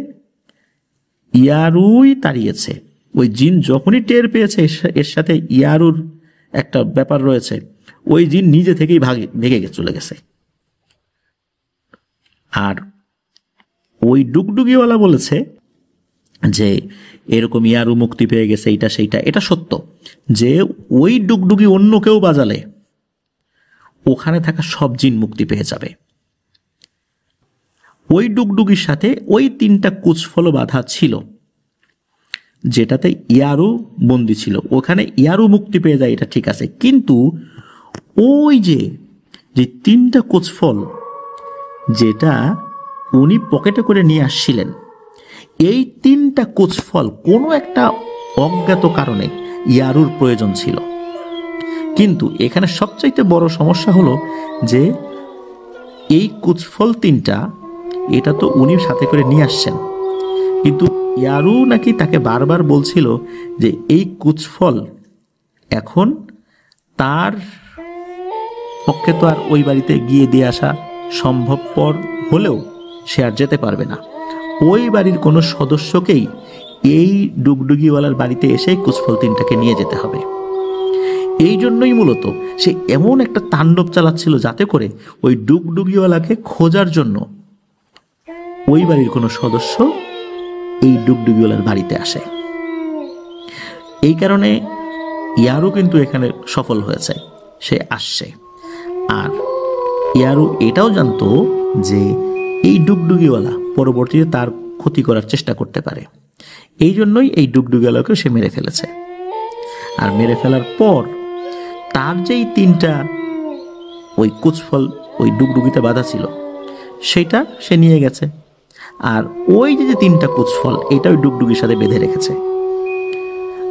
[SPEAKER 1] ইয়ারুই তাড়িয়েছে। ওই জিন যখনই টের পেয়েছে এর সাথে ইয়ারুর একটা ব্যাপার রয়েছে, ওই জিন নিজে থেকেই ভেগে চলে গেছে। আর ওই ডুগডুগিওয়ালা বলেছে যে এরকম ইয়ারু মুক্তি পেয়ে গেছে, এইটা সেইটা। এটা সত্য যে ওই ডুগডুগি অন্য কেউ বাজালে ওখানে থাকা সব জিন মুক্তি পেয়ে যাবে। ওই ডুগডুগির সাথে ওই 3টা কুচফল বাঁধা ছিল, যেটাতে ইয়ারু বন্দি ছিল। ওখানে ইয়ারু মুক্তি পেয়ে যায়, এটা ঠিক আছে। কিন্তু ওই যে 3টা কুচফল যেটা উনি পকেটে করে নিয়ে আসছিলেন, এই 3টা কুচফল কোনো একটা অজ্ঞাত কারণে ইয়ারুর প্রয়োজন ছিল। কিন্তু এখানে সবচাইতে বড় সমস্যা হলো যে এই কুচফল 3টা এটা তো উনি সাথে করে নিয়ে আসছেন, কিন্তু ইয়ারু নাকি তাকে বারবার বলছিল যে এই কুচফল এখন তার পক্ষে তো আর ওই বাড়িতে গিয়ে দিয়ে আসা সম্ভবপর হলেও সে আর যেতে পারবে না। ওই বাড়ির কোনো সদস্যকেই এই ডুগডুগিওয়ালার বাড়িতে এসে কুচফল 3টাকে নিয়ে যেতে হবে। এই জন্যই মূলত সে এমন একটা তাণ্ডব চালাচ্ছিল যাতে করে ওই ডুগডুগিওয়ালাকে খোঁজার জন্য ওই বাড়ির কোনো সদস্য এই ডুগডুগিওয়ালার বাড়িতে আসে। এই কারণে ইয়ারু কিন্তু এখানে সফল হয়েছে, সে আসছে। আর ইয়ারু এটাও জানতো যে এই ডুগডুগিওয়ালা পরবর্তীতে তার ক্ষতি করার চেষ্টা করতে পারে, এই জন্যই এই ডুগডুগিওয়ালাকে সে মেরে ফেলেছে। আর মেরে ফেলার পর তার যেই 3টা ওই কুচফল ওই ডুগডুগিতে বাঁধা ছিল সেটা সে নিয়ে গেছে। আর ওই যে তিনটা কুচফল এটা ওই ডুগডুগির সাথে বেঁধে রেখেছে।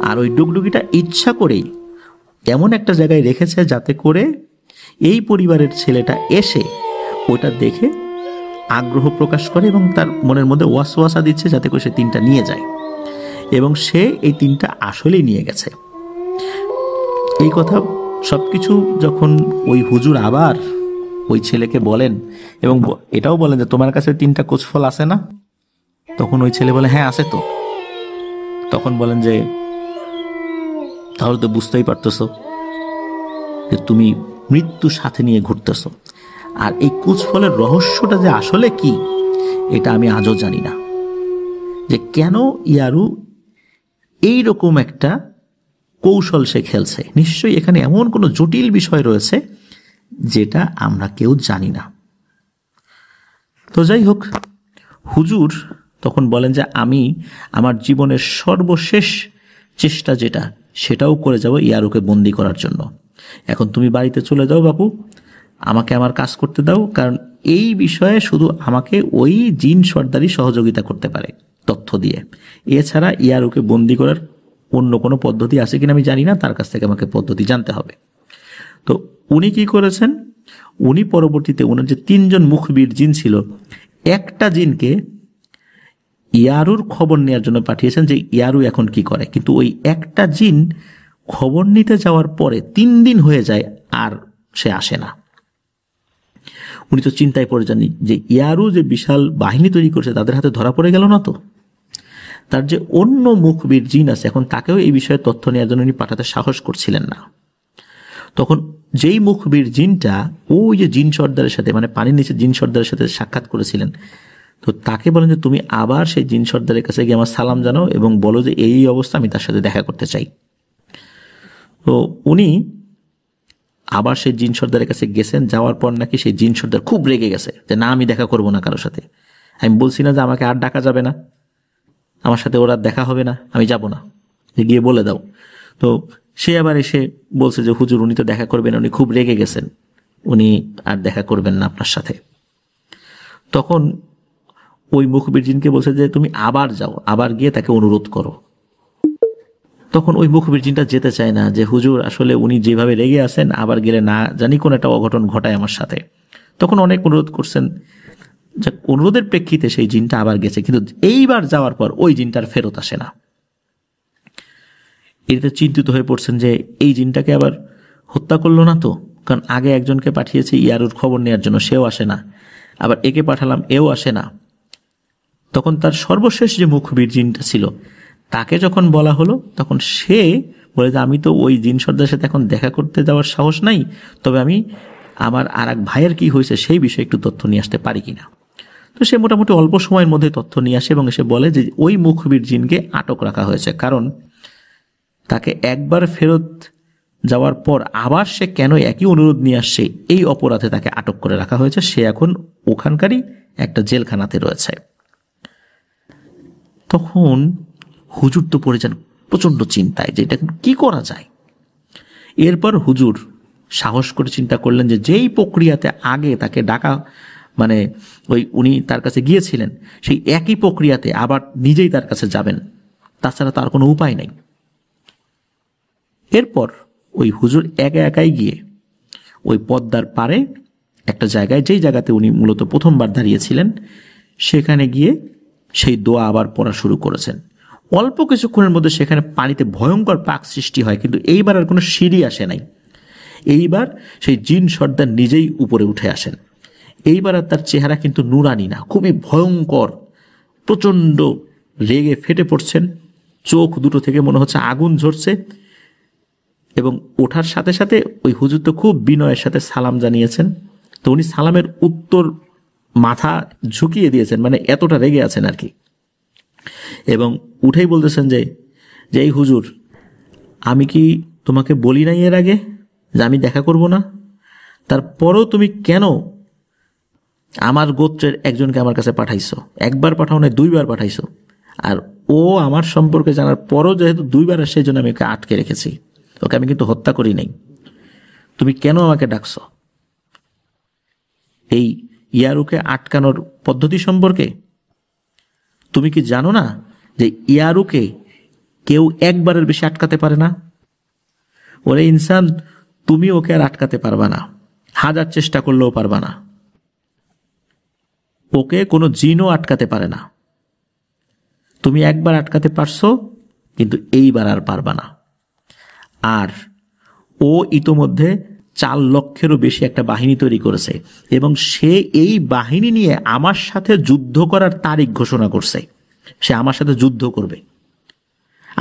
[SPEAKER 1] আর ওই ডুগডুগিটা ইচ্ছা করেই এমন একটা জায়গায় রেখেছে যাতে করে এই পরিবারের ছেলেটা এসে ওটা দেখে আগ্রহ প্রকাশ করে এবং তার মনের মধ্যে ওয়াসওয়াসা দিচ্ছে যাতে করে সে তিনটা নিয়ে যায়, এবং সে এই তিনটা আসলেই নিয়ে গেছে। এই কথা সবকিছু যখন ওই হুজুর আবার ওই ছেলেকে বলেন এবং এটাও বলেন যে তোমার কাছে তিনটা কোচফল আছে না, তখন ওই ছেলে বলে হ্যাঁ আছে তো। তখন বলেন যে তাহলে তো বুঝতেই পারতেছো যে তুমি মৃত্যু সাথে নিয়ে ঘুরতেছো, আর এই কুচফলের রহস্যটা যে আসলে কি এটা আমি আজও জানি না, যে কেন ইয়ারু এইরকম একটা কৌশল সে খেলছে। নিশ্চয়ই এখানে এমন কোনো জটিল বিষয় রয়েছে যেটা আমরা কেউ জানি না। তো যাই হোক, হুজুর তখন বলেন যে আমি আমার জীবনের সর্বশেষ চেষ্টা যেটা সেটাও করে যাব ইয়ারুকে বন্দি করার জন্য। এখন তুমি বাড়িতে চলে যাও বাপু, আমাকে আমার কাজ করতে দাও, কারণ এই বিষয়ে শুধু আমাকে ওই জিন সর্দারই সহযোগিতা করতে পারে তথ্য দিয়ে। এছাড়া ইয়ারুকে বন্দি করার অন্য কোনো পদ্ধতি আছে কিনা আমি জানি না, তার কাছ থেকে আমাকে পদ্ধতি জানতে হবে। তো উনি কি করেছেন, উনি পরবর্তীতে ওনার যে তিনজন মুখবির জিন ছিল, একটা জিনকে ইয়ারুর খবর নেওয়ার জন্য পাঠিয়েছেন যে ইয়ারু এখন কি করে, কিন্তু ওই একটা জিন খবর নিতে যাওয়ার পরে 3 দিন হয়ে যায় আর সে আসে না। উনি তো চিন্তায় পড়ে যাননি যে ইয়ারু যে বিশাল বাহিনী তৈরি করছে তাদের হাতে ধরা পড়ে গেল না তো। তার যে অন্য মুখবির জিন আছে এখন তাকেও এই বিষয়ে তথ্য নেওয়ার জন্য উনি পাঠাতে সাহস করছিলেন না। তখন যেই মুখবির জিনটা ওই যে জিন সর্দারের সাথে, মানে পানির নিচে জিন সর্দারের সাথে সাক্ষাৎ করেছিলেন, তো তাকে বলেন যে তুমি আবার সেই জিন সর্দারের কাছে গিয়ে আমার সালাম জানাও এবং বলো যে এই অবস্থা, আমি তার সাথে দেখা করতে চাই। তো উনি আবার সেই জিন সর্দারের কাছে গেছেন, যাওয়ার পর নাকি সেই জিন সর্দার খুব রেগে গেছে যে না আমি দেখা করব না কারোর সাথে, আমি বলছি না যে আমাকে আর ডাকা যাবে না, আমার সাথে ওরা দেখা হবে না, আমি যাব না, যে গিয়ে বলে দাও। তো সে আবার এসে বলছে যে হুজুর উনি তো দেখা করবেন, উনি খুব রেগে গেছেন, উনি আর দেখা করবেন না আপনার সাথে। তখন ওই মুখবির জিনকে বলছে যে তুমি আবার যাও, আবার গিয়ে তাকে অনুরোধ করো। তখন ওই মুখবির জিনটা যেতে চায় না, যে হুজুর আসলে উনি যেভাবে রেগে আছেন আবার গেলে না জানি কোন একটা অঘটন ঘটায় আমার সাথে। তখন অনেক অনুরোধ করছেন, যে অনুরোধের প্রেক্ষিতে সেই জিনটা আবার গেছে, কিন্তু এইবার যাওয়ার পর ওই জিনটার ফেরত আসে না। এতে চিন্তিত হয়ে পড়ছেন যে এই জিনটাকে আবার হত্যা করলো না তো, কারণ আগে একজনকে পাঠিয়েছি ইয়ারুর খবর নেওয়ার জন্য, সেও আসে না, আবার একে পাঠালাম এও আসে না। তখন তার সর্বশেষ যে মুখবির জিনটা ছিল তাকে যখন বলা হলো, তখন সে বলে যে আমি তো ওই জিন সর্দারের সাথে এখন দেখা করতে যাওয়ার সাহস নাই, তবে আমি আমার আর এক ভাইয়ের কি হয়েছে সেই বিষয়ে একটু তথ্য নিয়ে আসতে পারি কিনা। তো সে মোটামুটি অল্প সময়ের মধ্যে তথ্য নিয়ে আসে এবং এসে বলে যে ওই মুখবির জিনকে আটক রাখা হয়েছে, কারণ তাকে একবার ফেরত যাওয়ার পর আবার সে কেন একই অনুরোধ নিয়ে আসছে এই অপরাধে তাকে আটক করে রাখা হয়েছে। সে এখন ওখানকারই একটা জেলখানাতে রয়েছে। তখন হুজুর তো পড়ে যান প্রচন্ড চিন্তায় যে এটা কি করা যায়। এরপর হুজুর সাহস করে চিন্তা করলেন যে যেই প্রক্রিয়াতে আগে তাকে ডাকা, মানে ওই উনি তার কাছে গিয়েছিলেন, সেই একই প্রক্রিয়াতে আবার নিজেই তার কাছে যাবেন, তাছাড়া তার কোনো উপায় নাই। এরপর ওই হুজুর একা একাই গিয়ে ওই পদ্মার পারে একটা জায়গায়, যেই জায়গাতে উনি মূলত প্রথমবার দাঁড়িয়েছিলেন, সেখানে গিয়ে সেই দোয়া আবার পড়া শুরু করেছেন। অল্প কিছুক্ষণের মধ্যে সেখানে পানিতে ভয়ঙ্কর পাক সৃষ্টি হয়, কিন্তু এইবার আর কোনো সিঁড়ি আসে নাই। এইবার সেই জিন সর্দার নিজেই উপরে উঠে আসেন। এইবার আর তার চেহারা কিন্তু নুরানি না, খুবই ভয়ঙ্কর, প্রচণ্ড রেগে ফেটে পড়ছেন, চোখ দুটো থেকে মনে হচ্ছে আগুন ঝরছে। এবং ওঠার সাথে সাথে ওই হুজুর তো খুব বিনয়ের সাথে সালাম জানিয়েছেন, তো উনি সালামের উত্তর মাথা ঝুঁকিয়ে দিয়েছেন, মানে এতটা রেগে আছেন আর কি। এবং উঠেই বলতেছেন যে এই হুজুর, আমি কি তোমাকে বলি নাই এর আগে যে আমি দেখা করব না? তারপরও তুমি কেন আমার গোত্রের একজনকে আমার কাছে পাঠাইছো? একবার পাঠাও না, 2 বার পাঠাইছো। আর ও আমার সম্পর্কে জানার পরও যেহেতু 2 বার সেই জন্য আমি ওকে আটকে রেখেছি, ওকে আমি কিন্তু হত্যা করি নাই। তুমি কেন আমাকে ডাকছো? এই ইয়ারুকে আটকানোর পদ্ধতি সম্পর্কে তুমি কি জানো না যে ইয়ারুকে কেউ একবারের বেশি আটকাতে পারে না? ওরে ইনসান, তুমি ওকে আর আটকাতে পারবা না, হাজার চেষ্টা করলেও পারবা না। ওকে কোনো জিনও আটকাতে পারে না। তুমি একবার আটকাতে পারছো, কিন্তু এইবার আর পারবা না। আর ও ইতোমধ্যে 4 লক্ষেরও বেশি একটা বাহিনী তৈরি করেছে, এবং সে এই বাহিনী নিয়ে আমার সাথে যুদ্ধ করার তারিখ ঘোষণা করছে। সে আমার সাথে যুদ্ধ করবে।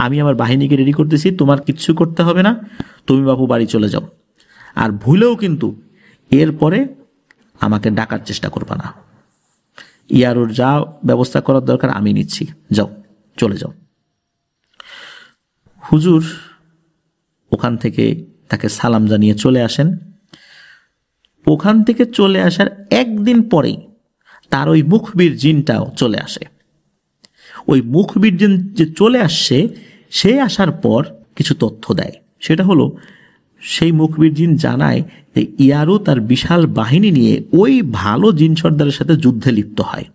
[SPEAKER 1] আমি আমার বাহিনীকে রেডি করতেছি, তোমার কিচ্ছু করতে হবে না, তুমি বাপু বাড়ি চলে যাও। আর ভুলেও কিন্তু এরপরে আমাকে ডাকার চেষ্টা করবা না। ইয়ারুর যা ব্যবস্থা করার দরকার আমি নিচ্ছি, যাও, চলে যাও। হুজুর ওখান থেকে তাকে সালাম জানিয়ে চলে আসেন। ওখান থেকে চলে আসার একদিন পরেই তার ওই মুখবির জিনটাও চলে আসে। ওই মুখবির জিন যে চলে আসছে, সে আসার পর কিছু তথ্য দেয়। সেটা হলো, সেই মুখবির জিন জানায় যে ইয়ারু তার বিশাল বাহিনী নিয়ে ওই ভালো জিন সর্দারের সাথে যুদ্ধে লিপ্ত হয়।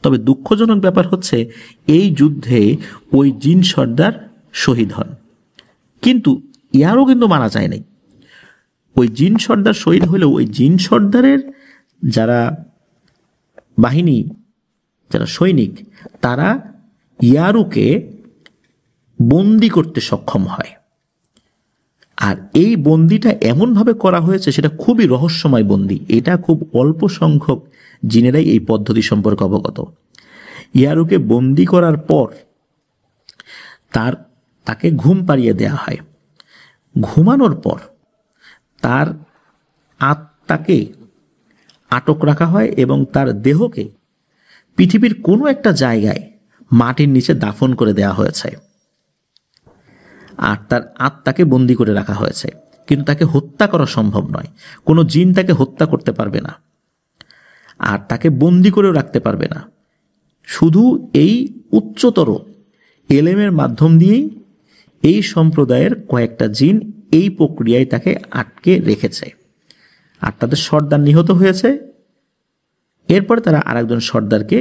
[SPEAKER 1] তবে দুঃখজনক ব্যাপার হচ্ছে, এই যুদ্ধে ওই জিন সর্দার শহীদ হন, কিন্তু ইয়ারও কিন্তু মারা যায় নাই। ওই জিন সর্দার শহীদ হলেও ওই জিন সর্দারের যারা বাহিনী, যারা সৈনিক, তারা ইয়ারুকে বন্দি করতে সক্ষম হয়। আর এই বন্দিটা এমনভাবে করা হয়েছে, সেটা খুবই রহস্যময় বন্দি। এটা খুব অল্প সংখ্যক জিনেরাই এই পদ্ধতি সম্পর্কে অবগত। ইয়ারুকে বন্দি করার পর তাকে ঘুম পাড়িয়ে দেয়া হয়। ঘুমানোর পর তার আত্মাকে আটক রাখা হয় এবং তার দেহকে পৃথিবীর কোনো একটা জায়গায় মাটির নিচে দাফন করে দেওয়া হয়েছে। আর তার আত্মাকে বন্দি করে রাখা হয়েছে, কিন্তু তাকে হত্যা করা সম্ভব নয়। কোনো জিন তাকে হত্যা করতে পারবে না, আর তাকে বন্দি করেও রাখতে পারবে না। শুধু এই উচ্চতর এলেমের মাধ্যম দিয়েই এই সম্প্রদায়ের কয়েকটা জিন এই প্রক্রিয়ায় তাকে আটকে রেখেছে। আর তাদের সর্দার নিহত হয়েছে। এরপরে তারা আরেকজন সর্দারকে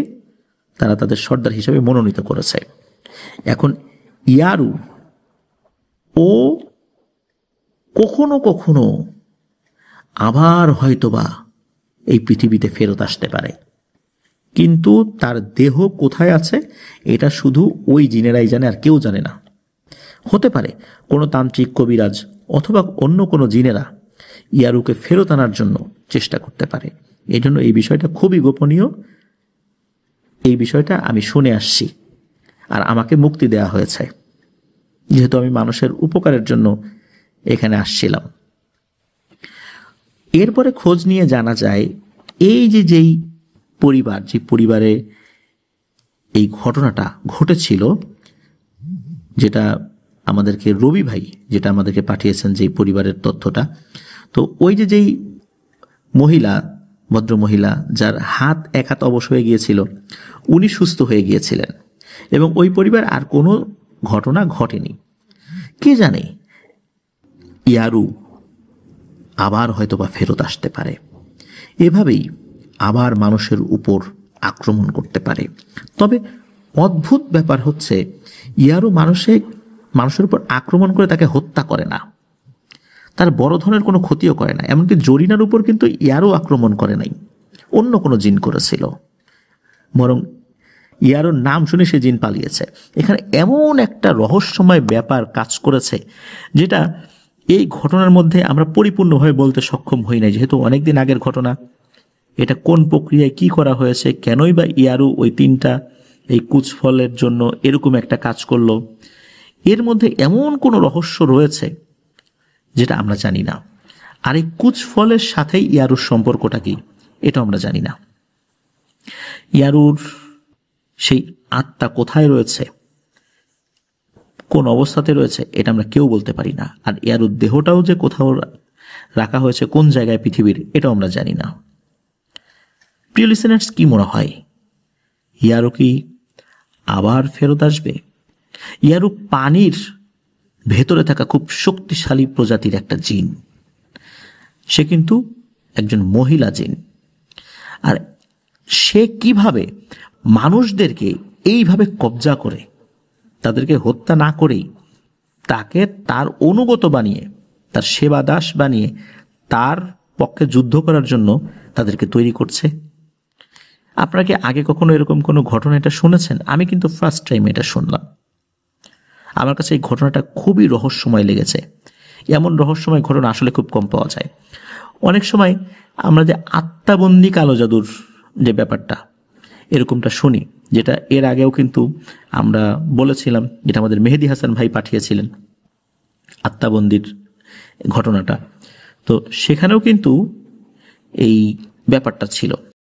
[SPEAKER 1] তাদের সর্দার হিসেবে মনোনীত করেছে। এখন ইয়ারু ও কখনো কখনো আবার হয়তোবা এই পৃথিবীতে ফেরত আসতে পারে, কিন্তু তার দেহ কোথায় আছে এটা শুধু ওই জিনেরাই জানে, আর কেউ জানে না। হতে পারে কোনো তান্ত্রিক, কবিরাজ অথবা অন্য কোনো জিনেরা ইয়ারুকে ফেরত আনার জন্য চেষ্টা করতে পারে। এই জন্য এই বিষয়টা খুবই গোপনীয়। এই বিষয়টা আমি শুনে আসছি, আর আমাকে মুক্তি দেয়া হয়েছে, যেহেতু আমি মানুষের উপকারের জন্য এখানে আসছিলাম। এরপরে খোঁজ নিয়ে জানা যায়, এই যেই পরিবার, যে পরিবারে এই ঘটনাটা ঘটেছিল, যেটা আমাদেরকে রবি ভাই যেটা আমাদেরকে পাঠিয়েছেন, যেই পরিবারের তথ্যটা, তো ওই যেই মহিলা, ভদ্র মহিলা যার এক হাত অবশ হয়ে গিয়েছিল, উনি সুস্থ হয়ে গিয়েছিলেন এবং ওই পরিবার আর কোনো ঘটনা ঘটেনি। কে জানে, ইয়ারু আবার হয়তোবা ফেরত আসতে পারে। এভাবেই আবার মানুষের উপর আক্রমণ করতে পারে। তবে অদ্ভুত ব্যাপার হচ্ছে, ইয়ারু মানুষের উপর আক্রমণ করে তাকে হত্যা করে না, তার বড় ধরনের কোনো ক্ষতিও করে না। এমনকি জরিনার উপর কিন্তু ইয়ারু আক্রমণ করে নাই, অন্য কোনো জিন করেছিল। বরং ইয়ারুর নাম শুনে সে জিন পালিয়েছে। এখানে এমন একটা রহস্যময় ব্যাপার কাজ করেছে, যেটা এই ঘটনার মধ্যে আমরা পরিপূর্ণভাবে বলতে সক্ষম হই নাই, যেহেতু অনেকদিন আগের ঘটনা। এটা কোন প্রক্রিয়ায় কি করা হয়েছে, কেনই বা ইয়ারু ওই 3টা এই কুচফলের জন্য এরকম একটা কাজ করলো, এর মধ্যে এমন কোনো রহস্য রয়েছে যেটা আমরা জানি না। আর এই কুচফলের সাথে ইয়ারুর সম্পর্কটা কি, এটা আমরা জানি না। ইয়ারুর সেই আত্মা কোথায় রয়েছে, কোন অবস্থাতে রয়েছে, এটা আমরা কেউ বলতে পারি না। আর ইয়ারুর দেহটাও যে কোথাও রাখা হয়েছে, কোন জায়গায় পৃথিবীর, এটাও আমরা জানি না। প্রিয় লিসেনার্স, কি মনে হয়, ইয়ারু কি আবার ফেরত আসবে? ইয়ারু পানির ভেতরে থাকা খুব শক্তিশালী প্রজাতির একটা জিন। সে কিন্তু একজন মহিলা জিন। আর সে কিভাবে মানুষদেরকে এইভাবে কবজা করে, তাদেরকে হত্যা না করেই তাকে তার অনুগত বানিয়ে, তার সেবা দাস বানিয়ে তার পক্ষে যুদ্ধ করার জন্য তাদেরকে তৈরি করছে। আপনারা কি আগে কখনো এরকম কোনো ঘটনা এটা শুনেছেন? আমি কিন্তু ফার্স্ট টাইম এটা শুনলাম। আমার কাছে এই ঘটনাটা খুবই রহস্যময় লেগেছে। এমন রহস্যময় ঘটনা আসলে খুব কম পাওয়া যায়। অনেক সময় আমরা যে আত্মাবন্দী কালো জাদুর যে ব্যাপারটা, এরকমটা শুনি, যেটা এর আগেও কিন্তু আমরা বলেছিলাম, যেটা আমাদের মেহেদি হাসান ভাই পাঠিয়েছিলেন, আত্মাবন্দির ঘটনাটা। তো সেখানেও কিন্তু এই ব্যাপারটা ছিল।